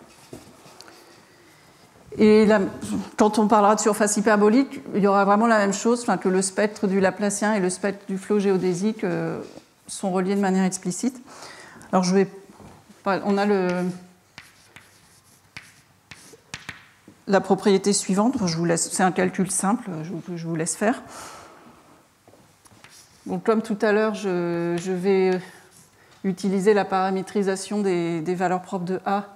Et là, quand on parlera de surface hyperbolique, il y aura vraiment la même chose, que le spectre du Laplacien et le spectre du flot géodésique sont reliés de manière explicite. Alors on a la propriété suivante, c'est un calcul simple, je vous laisse faire. Donc, comme tout à l'heure, je vais utiliser la paramétrisation des valeurs propres de A.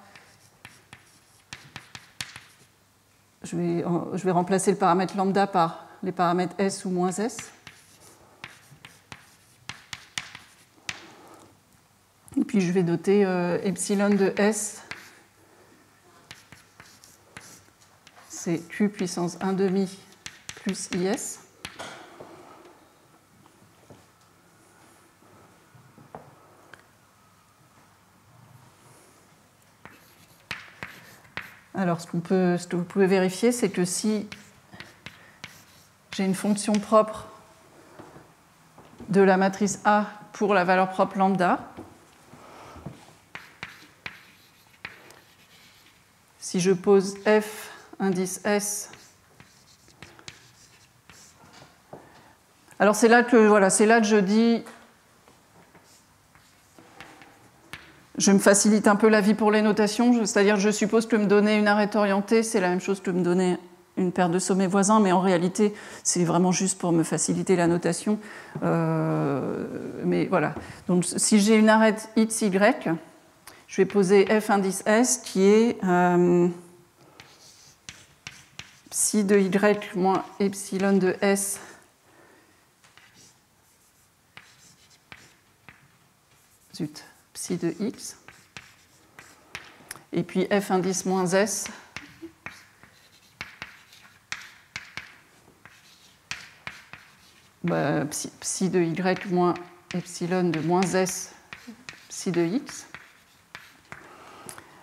Je vais remplacer le paramètre lambda par les paramètres S ou moins S. Et puis je vais doter epsilon de S. C'est Q puissance 1,5 plus IS. Alors, ce que vous pouvez vérifier, c'est que si j'ai une fonction propre de la matrice A pour la valeur propre lambda, si je pose F indice S, alors c'est là que je dis, je me facilite un peu la vie pour les notations, c'est-à-dire je suppose que me donner une arête orientée, c'est la même chose que me donner une paire de sommets voisins, mais en réalité, c'est vraiment juste pour me faciliter la notation. Mais voilà. Donc, si j'ai une arête XY, je vais poser F indice S qui est psi de Y moins epsilon de S psi de X. Et puis F indice moins S psi de Y moins epsilon de moins S psi de X.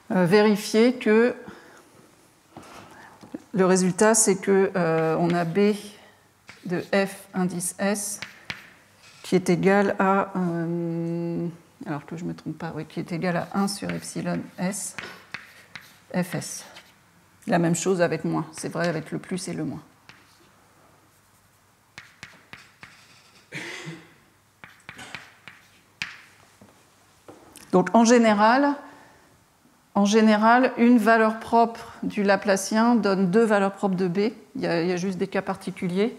Vérifier que le résultat, c'est qu'on a B de F indice S qui est égal à, alors que je ne me trompe pas, oui, qui est égal à 1 sur epsilon S Fs. La même chose avec moins, c'est vrai avec le plus et le moins. Donc en général, une valeur propre du Laplacien donne deux valeurs propres de B. Il y a juste des cas particuliers.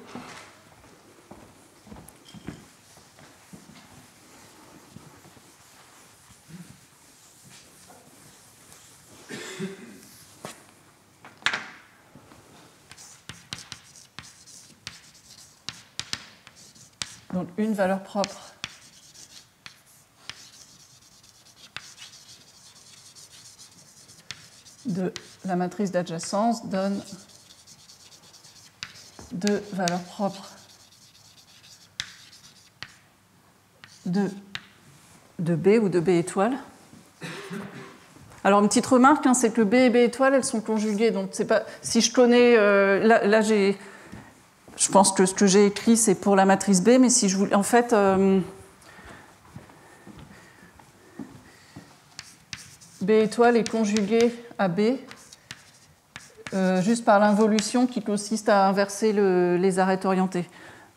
Donc une valeur propre de la matrice d'adjacence donne deux valeurs propres de B ou de B étoile. Alors une petite remarque, hein, c'est que B et B étoile, elles sont conjuguées. Donc c'est pas, si je connais, là je pense que ce que j'ai écrit c'est pour la matrice B, mais si je voulais, en fait, B étoile est conjuguée à B juste par l'involution qui consiste à inverser les arêtes orientées.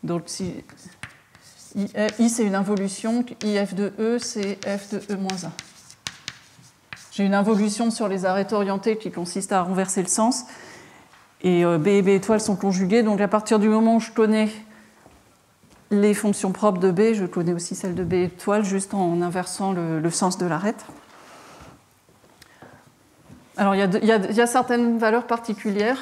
Donc si I c'est une involution, IF de E c'est F de E moins 1. J'ai une involution sur les arêtes orientées qui consiste à renverser le sens. Et B et B étoile sont conjuguées. Donc à partir du moment où je connais les fonctions propres de B, je connais aussi celles de B étoile juste en inversant le sens de l'arête. Alors il y a certaines valeurs particulières.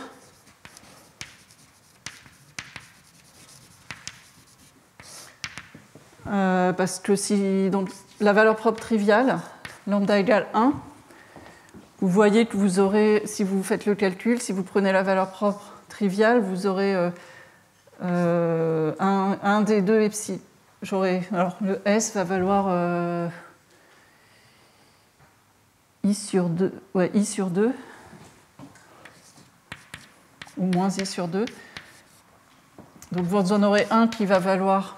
Parce que si donc, la valeur propre triviale, lambda égale 1, vous voyez que vous aurez, si vous faites le calcul, si vous prenez la valeur propre triviale, vous aurez un des deux epsilon. Alors le S va valoir I sur 2, ouais, I sur 2, ou moins I sur 2. Donc vous en aurez un qui va valoir,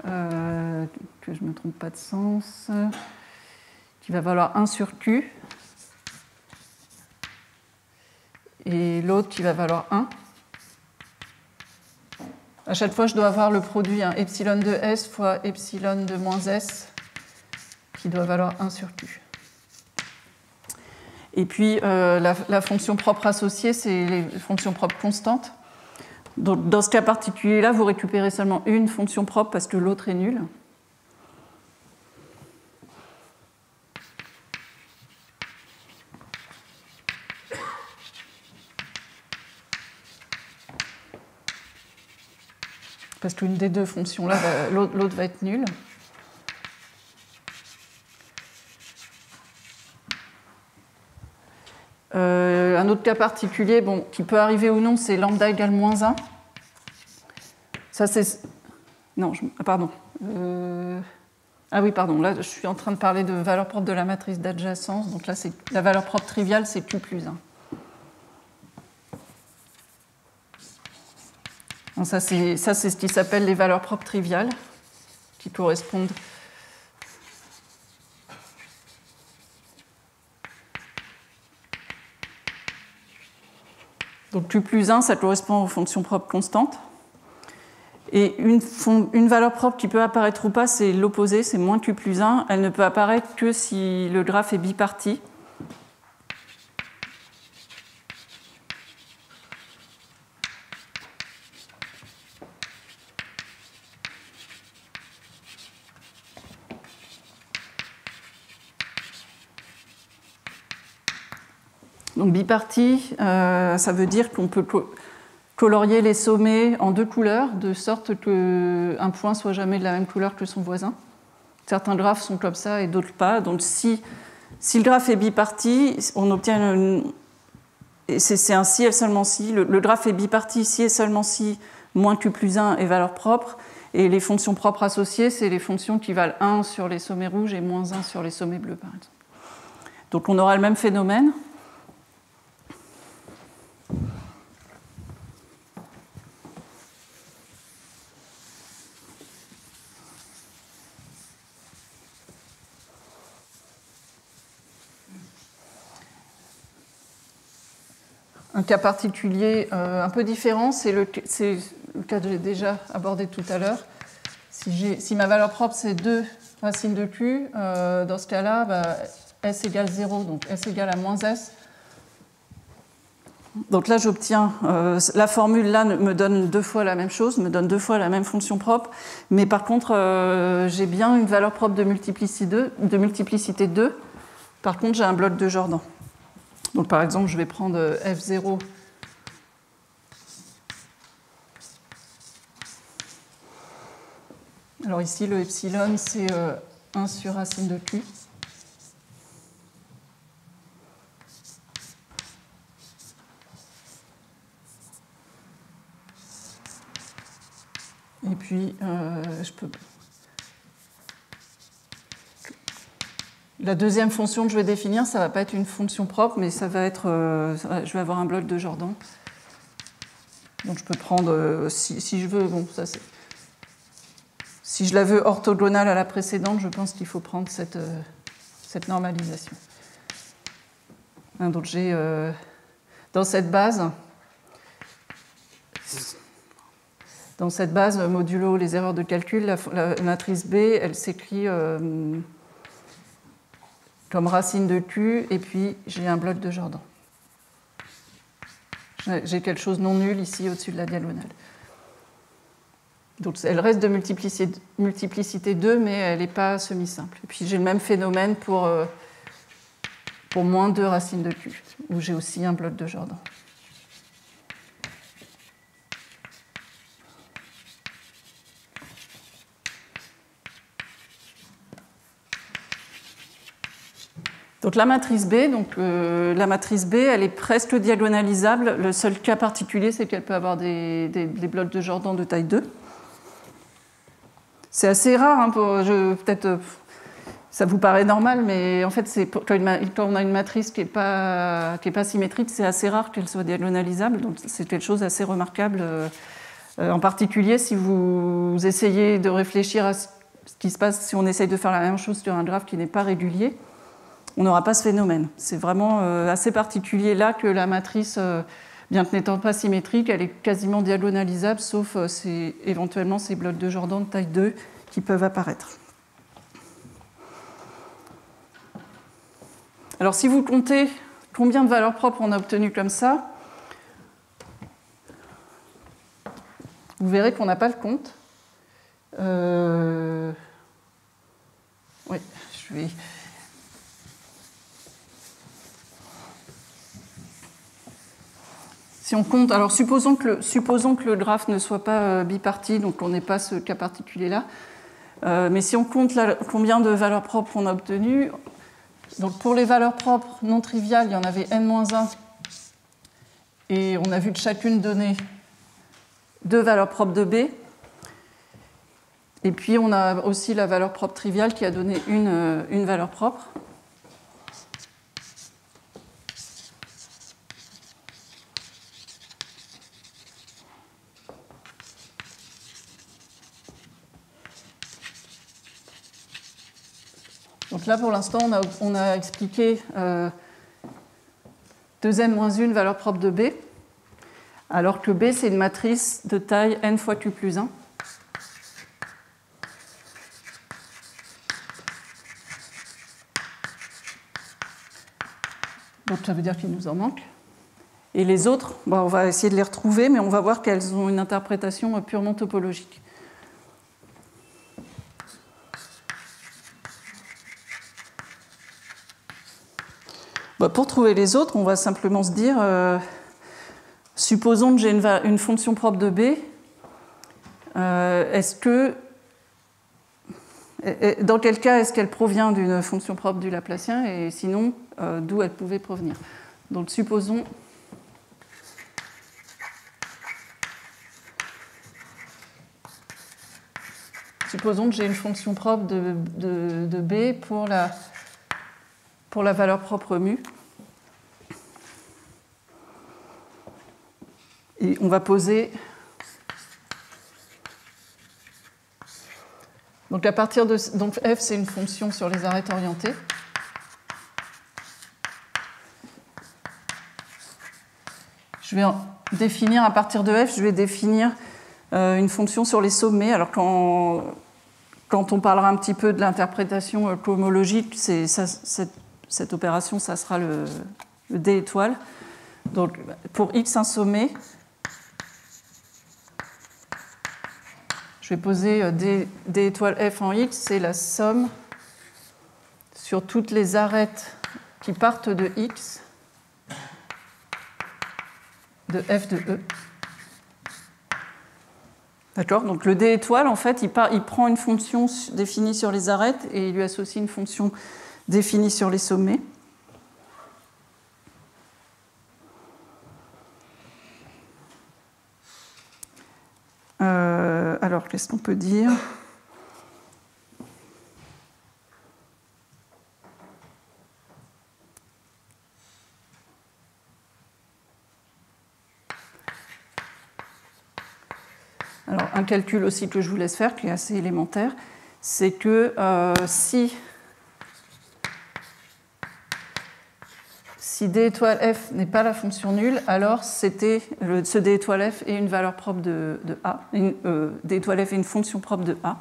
que je ne me trompe pas de sens, qui va valoir 1 sur Q, et l'autre qui va valoir 1. À chaque fois, je dois avoir le produit epsilon de S fois epsilon de moins S, qui doit valoir 1 sur Q. Et puis, la fonction propre associée, c'est les fonctions propres constantes. Donc, dans ce cas particulier-là, vous récupérez seulement une fonction propre parce que l'autre est nulle. Parce qu'une des deux fonctions-là, l'autre va être nulle. Un autre cas particulier, bon, qui peut arriver ou non, c'est lambda égale moins 1. Ça, c'est... Non, pardon. Ah oui, pardon, là, je suis en train de parler de valeur propre de la matrice d'adjacence. Donc là, la valeur propre triviale, c'est Q plus 1. Donc ça, c'est ce qui s'appelle les valeurs propres triviales, qui correspondent donc Q plus 1, ça correspond aux fonctions propres constantes. Et une valeur propre qui peut apparaître ou pas, c'est l'opposé, c'est moins Q plus 1. Elle ne peut apparaître que si le graphe est biparti. Donc bipartie, ça veut dire qu'on peut colorier les sommets en 2 couleurs, de sorte qu'un point soit jamais de la même couleur que son voisin. Certains graphes sont comme ça et d'autres pas. Donc si le graphe est biparti, on obtient et c'est un si et seulement si. Le graphe est biparti si et seulement si moins q plus 1 est valeur propre. Et les fonctions propres associées, c'est les fonctions qui valent 1 sur les sommets rouges et moins 1 sur les sommets bleus, par exemple. Donc on aura le même phénomène. Un cas particulier un peu différent, c'est le cas que j'ai déjà abordé tout à l'heure. Si ma valeur propre, c'est 2 racines de q, dans ce cas-là, s égale 0, donc s égale à moins s. Donc là, j'obtiens, la formule là me donne 2 fois la même chose, me donne 2 fois la même fonction propre, mais par contre, j'ai bien une valeur propre de multiplicité 2. Par contre, j'ai un bloc de Jordan. Donc par exemple, je vais prendre f0 alors ici, le epsilon, c'est 1 sur racine de q. Et puis, je peux... La deuxième fonction que je vais définir, ça ne va pas être une fonction propre, mais ça va être... je vais avoir un bloc de Jordan. Donc je peux prendre, si je veux, bon, ça c'est... Si je la veux orthogonale à la précédente, je pense qu'il faut prendre cette normalisation. Donc j'ai dans cette base modulo les erreurs de calcul, la matrice B, elle s'écrit comme racine de Q, et puis j'ai un bloc de Jordan. J'ai quelque chose non nul ici au-dessus de la diagonale. Donc elle reste de multiplicité 2, mais elle n'est pas semi-simple. Et puis j'ai le même phénomène pour moins 2 racines de Q, où j'ai aussi un bloc de Jordan. Donc la matrice B, elle est presque diagonalisable. Le seul cas particulier, c'est qu'elle peut avoir des blocs de Jordan de taille 2. C'est assez rare, hein, peut-être ça vous paraît normal, mais en fait, quand on a une matrice qui n'est pas symétrique, c'est assez rare qu'elle soit diagonalisable. Donc c'est quelque chose d'assez remarquable. En particulier, si vous essayez de réfléchir à ce qui se passe si on essaye de faire la même chose sur un graphe qui n'est pas régulier, on n'aura pas ce phénomène. C'est vraiment assez particulier là que la matrice, bien que n'étant pas symétrique, elle est quasiment diagonalisable, sauf éventuellement ces blocs de Jordan de taille 2 qui peuvent apparaître. Alors si vous comptez combien de valeurs propres on a obtenues comme ça, vous verrez qu'on n'a pas le compte. Oui, je vais... Si on compte, alors supposons que le graphe ne soit pas biparti, donc on n'ait pas ce cas particulier-là. Mais si on compte combien de valeurs propres on a obtenues, donc pour les valeurs propres non triviales, il y en avait n-1, et on a vu que chacune donnait 2 valeurs propres de B. Et puis on a aussi la valeur propre triviale qui a donné une valeur propre. Donc là, pour l'instant, on a expliqué 2n-1 valeur propre de B, alors que B, c'est une matrice de taille n fois q plus 1. Donc ça veut dire qu'il nous en manque. Et les autres, on va essayer de les retrouver, mais on va voir qu'elles ont une interprétation purement topologique. Bah, pour trouver les autres, on va simplement se dire, supposons que j'ai une fonction propre de B, dans quel cas est-ce qu'elle provient d'une fonction propre du Laplacien, et sinon, d'où elle pouvait provenir. Donc supposons que j'ai une fonction propre de B pour la valeur propre mu. Et on va poser... Donc à partir de... Donc f, c'est une fonction sur les arêtes orientées. Je vais définir, à partir de f, je vais définir une fonction sur les sommets. Alors quand on parlera un petit peu de l'interprétation cohomologique, cette opération, ça sera le D étoile. Donc pour x un sommet, je vais poser D étoile f en x, c'est la somme sur toutes les arêtes qui partent de x de f de E. D'accord ? Donc le D étoile, en fait, il prend une fonction définie sur les arêtes et il lui associe une fonction définie sur les sommets. Alors, qu'est-ce qu'on peut dire ? Alors, un calcul aussi que je vous laisse faire, qui est assez élémentaire, c'est que si D étoile f n'est pas la fonction nulle, alors ce D étoile f est une valeur propre de A. D étoile f est une fonction propre de A.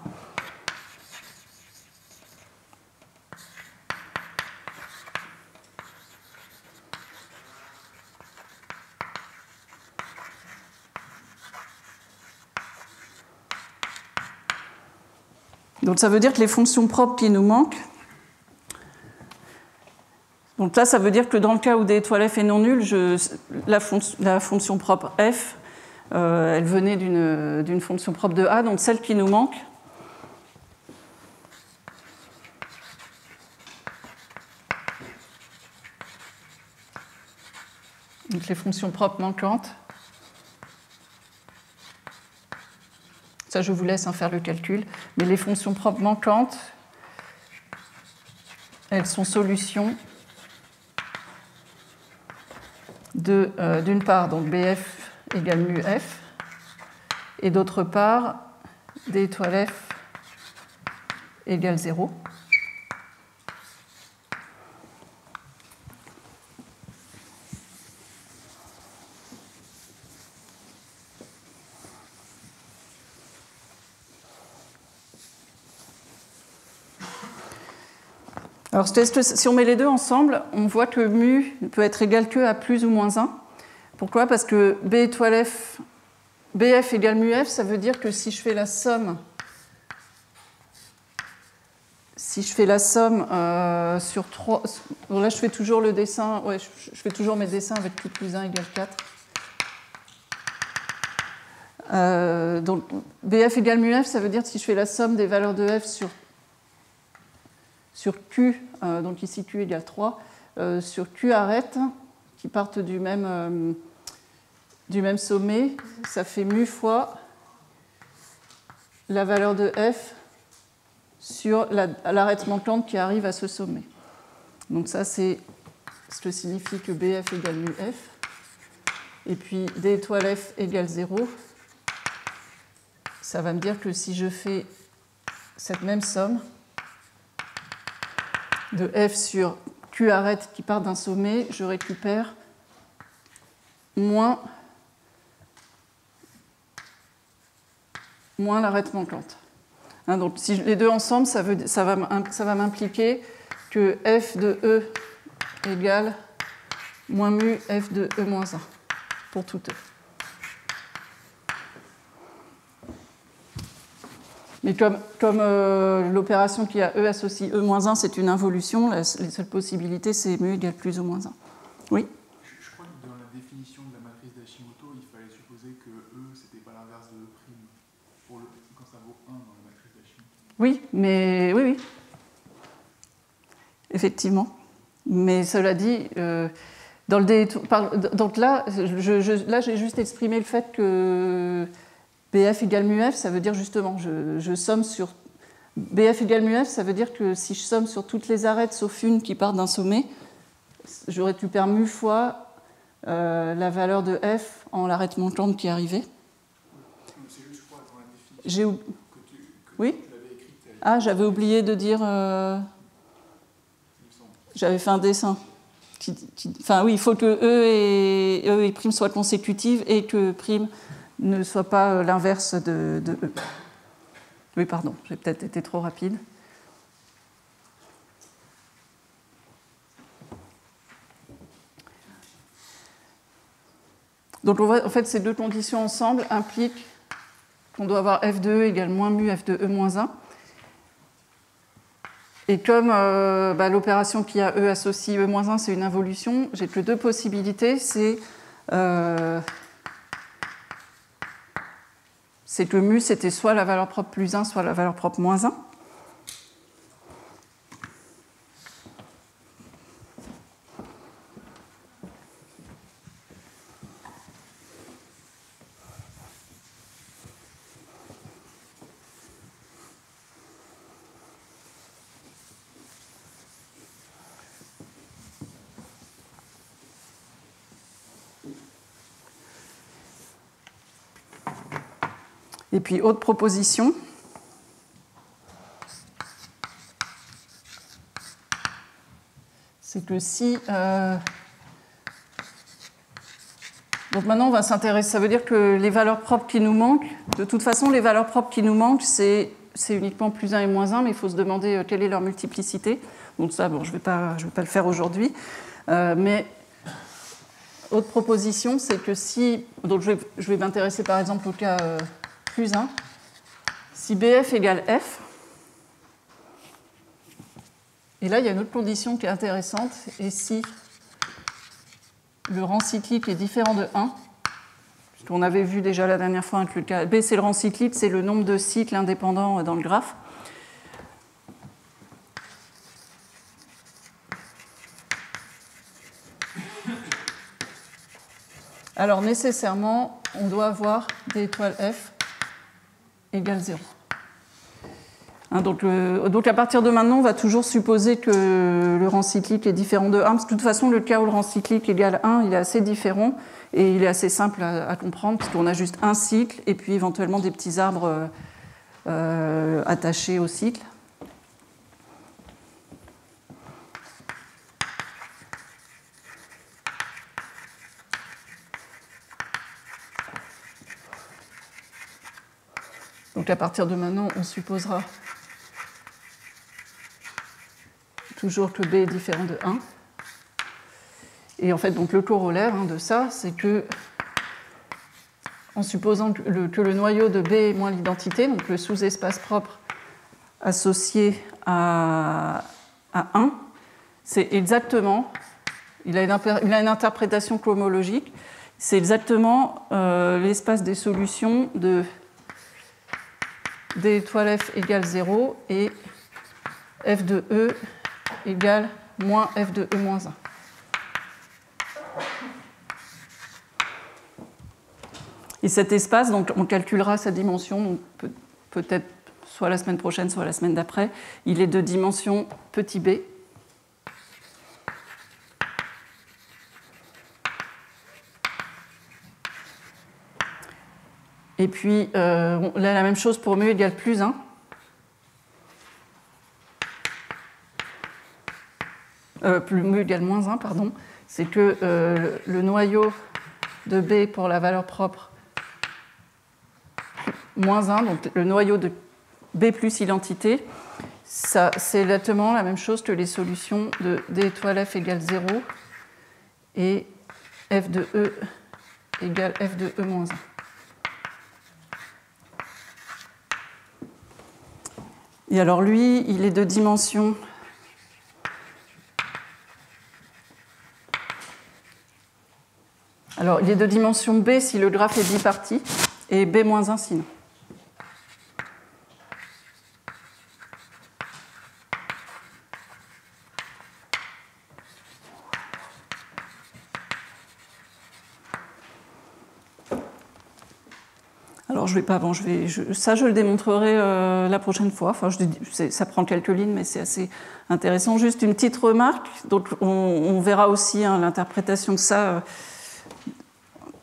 Donc ça veut dire que les fonctions propres qui nous manquent, donc là ça veut dire que dans le cas où D étoile f est non nulle, la fonction propre f, elle venait d'une fonction propre de A, donc celle qui nous manque, donc les fonctions propres manquantes, ça je vous laisse faire le calcul, mais les fonctions propres manquantes, elles sont solutions d'une part, donc BF égale mu F, et d'autre part, D étoile F égale 0. Alors, si on met les deux ensemble, on voit que mu peut être égal que à plus ou moins 1. Pourquoi ? Parce que B étoile F, BF égale mu F, ça veut dire que si je fais la somme, sur 3... Bon, là, je fais toujours le dessin, ouais, je fais toujours mes dessins avec Q plus 1 égale 4. Donc, BF égale mu F, ça veut dire que si je fais la somme des valeurs de F sur Q, donc ici Q égale 3, sur Q arrête, qui partent du même sommet, ça fait mu fois la valeur de F sur l'arête manquante qui arrive à ce sommet. Donc ça, c'est ce que signifie que BF égale mu F. Et puis D étoile F égale 0. Ça va me dire que si je fais cette même somme de F sur Q arrête qui part d'un sommet, je récupère moins l'arête manquante. Hein, donc si les deux ensemble, ça va m'impliquer que F de E égale moins mu F de E moins 1 pour tout E. Mais comme l'opération qui a E associe E-1, c'est une involution, les seules possibilités, c'est mu égale plus ou moins 1. Oui? Je crois que dans la définition de la matrice d'Hashimoto, il fallait supposer que E, c'était pas l'inverse de E', quand ça vaut 1 dans la matrice d'Hashimoto. Oui, mais oui. Effectivement. Mais cela dit, dans le donc là, j'ai juste exprimé le fait que BF égale mu F, ça veut dire justement, je somme sur... BF égale mu F, ça veut dire que si je somme sur toutes les arêtes sauf une qui part d'un sommet, je récupère mu fois la valeur de F en l'arête montante qui est arrivée. C'est juste, je crois, dans la définition que oui? tu l'avais écrite. Ah, j'avais oublié de dire... J'avais fait un dessin. Enfin oui, il faut que E et prime soient consécutives et que prime ne soit pas l'inverse de E. Oui, pardon, j'ai peut-être été trop rapide. Donc en fait, ces deux conditions ensemble impliquent qu'on doit avoir f de E égale moins mu f de E moins 1. Et comme l'opération qui a E associe E moins 1, c'est une involution, j'ai que deux possibilités, c'est que mu, c'était soit la valeur propre plus 1, soit la valeur propre moins 1. Et puis, autre proposition. C'est que si... Donc maintenant, on va s'intéresser... Ça veut dire que les valeurs propres qui nous manquent, de toute façon, les valeurs propres qui nous manquent, c'est uniquement plus 1 et moins 1, mais il faut se demander quelle est leur multiplicité. Donc ça, bon, je ne vais pas le faire aujourd'hui. Mais autre proposition, c'est que si... Donc je vais m'intéresser par exemple au cas... plus 1, si BF égale F, et là il y a une autre condition qui est intéressante, et si le rang cyclique est différent de 1, puisqu'on avait vu déjà la dernière fois que le cas B c'est le rang cyclique, c'est le nombre de cycles indépendants dans le graphe. Alors nécessairement, on doit avoir D étoile F égale 0. Donc à partir de maintenant, on va toujours supposer que le rang cyclique est différent de 1, parce que de toute façon, le cas où le rang cyclique égale 1, il est assez différent et il est assez simple à comprendre, puisqu'on a juste un cycle et puis éventuellement des petits arbres attachés au cycle. Donc à partir de maintenant, on supposera toujours que B est différent de 1. Et en fait, donc, le corollaire de ça, c'est que, en supposant que le noyau de B est moins l'identité, donc le sous-espace propre associé à 1, c'est exactement, il a une interprétation cohomologique, c'est exactement l'espace des solutions de D étoile F égale 0 et F de E égale moins F de E moins 1. Et cet espace, donc on calculera sa dimension, donc peut-être soit la semaine prochaine, soit la semaine d'après. Il est de dimension petit b. Et puis, là, la même chose pour mu égale plus 1. Plus mu égale moins 1, pardon. C'est que le noyau de B pour la valeur propre moins 1, donc le noyau de B plus identité, c'est exactement la même chose que les solutions de D étoile F égale 0 et F de E égale F de E moins 1. Et alors lui, il est de dimension... Alors, il est de dimension B si le graphe est biparti, et B-1 sinon. Alors, je vais pas, bon, ça, je le démontrerai la prochaine fois. Enfin, ça prend quelques lignes, mais c'est assez intéressant. Juste une petite remarque. Donc, on verra aussi l'interprétation de ça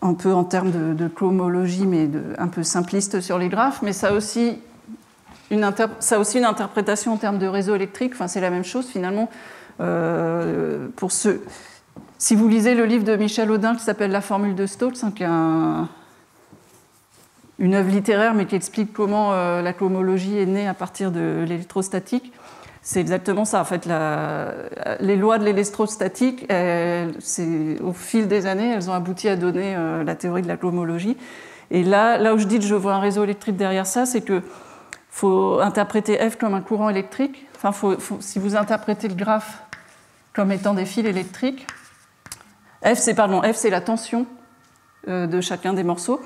un peu en termes de cohomologie, mais un peu simpliste sur les graphes. Mais ça a aussi une interprétation en termes de réseau électrique. Enfin, c'est la même chose finalement. Si vous lisez le livre de Michel Audin qui s'appelle La formule de Stokes, qui est une œuvre littéraire, mais qui explique comment la cohomologie est née à partir de l'électrostatique. C'est exactement ça. En fait, les lois de l'électrostatique, au fil des années, elles ont abouti à donner la théorie de la cohomologie. Et là où je dis que je vois un réseau électrique derrière ça, c'est qu'il faut interpréter F comme un courant électrique. Enfin, si vous interprétez le graphe comme étant des fils électriques, F, c'est la tension de chacun des morceaux.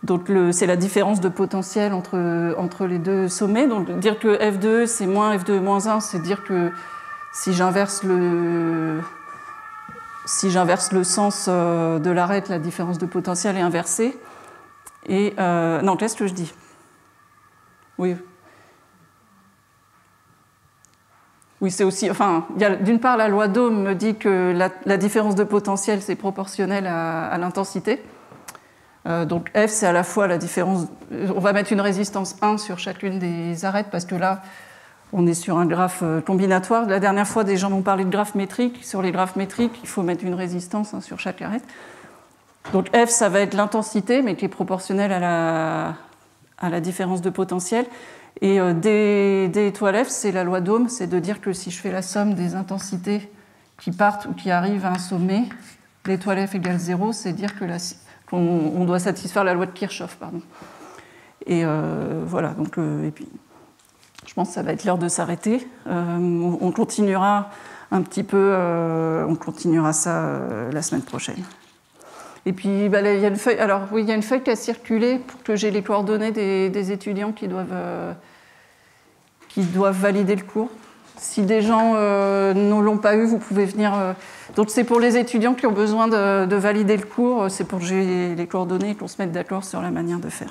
Donc c'est la différence de potentiel entre les deux sommets. Donc dire que F2 c'est moins F2 moins 1, c'est dire que si j'inverse le sens de l'arête, la différence de potentiel est inversée. Et non, qu'est-ce que je dis? Oui. Oui, c'est aussi. Enfin, d'une part, la loi d'Ohm me dit que la différence de potentiel c'est proportionnel à l'intensité. Donc F, c'est à la fois la différence... On va mettre une résistance 1 sur chacune des arêtes, parce que là, on est sur un graphe combinatoire. La dernière fois, des gens m'ont parlé de graphes métriques. Sur les graphes métriques, il faut mettre une résistance sur chaque arête. Donc F, ça va être l'intensité, mais qui est proportionnelle à la différence de potentiel. Et D étoile F, c'est la loi d'Ohm, c'est de dire que si je fais la somme des intensités qui partent ou qui arrivent à un sommet, l'étoile F égale 0, c'est dire que on doit satisfaire la loi de Kirchhoff, pardon. Et voilà, donc, et puis, je pense que ça va être l'heure de s'arrêter. On continuera un petit peu, on continuera ça la semaine prochaine. Et puis, il y a une feuille, alors oui, il y a une feuille qui a circulé pour que j'ai les coordonnées des étudiants qui doivent valider le cours. Si des gens ne l'ont pas eu, vous pouvez venir. Donc c'est pour les étudiants qui ont besoin de valider le cours, c'est pour que j'ai les coordonnées et qu'on se mette d'accord sur la manière de faire.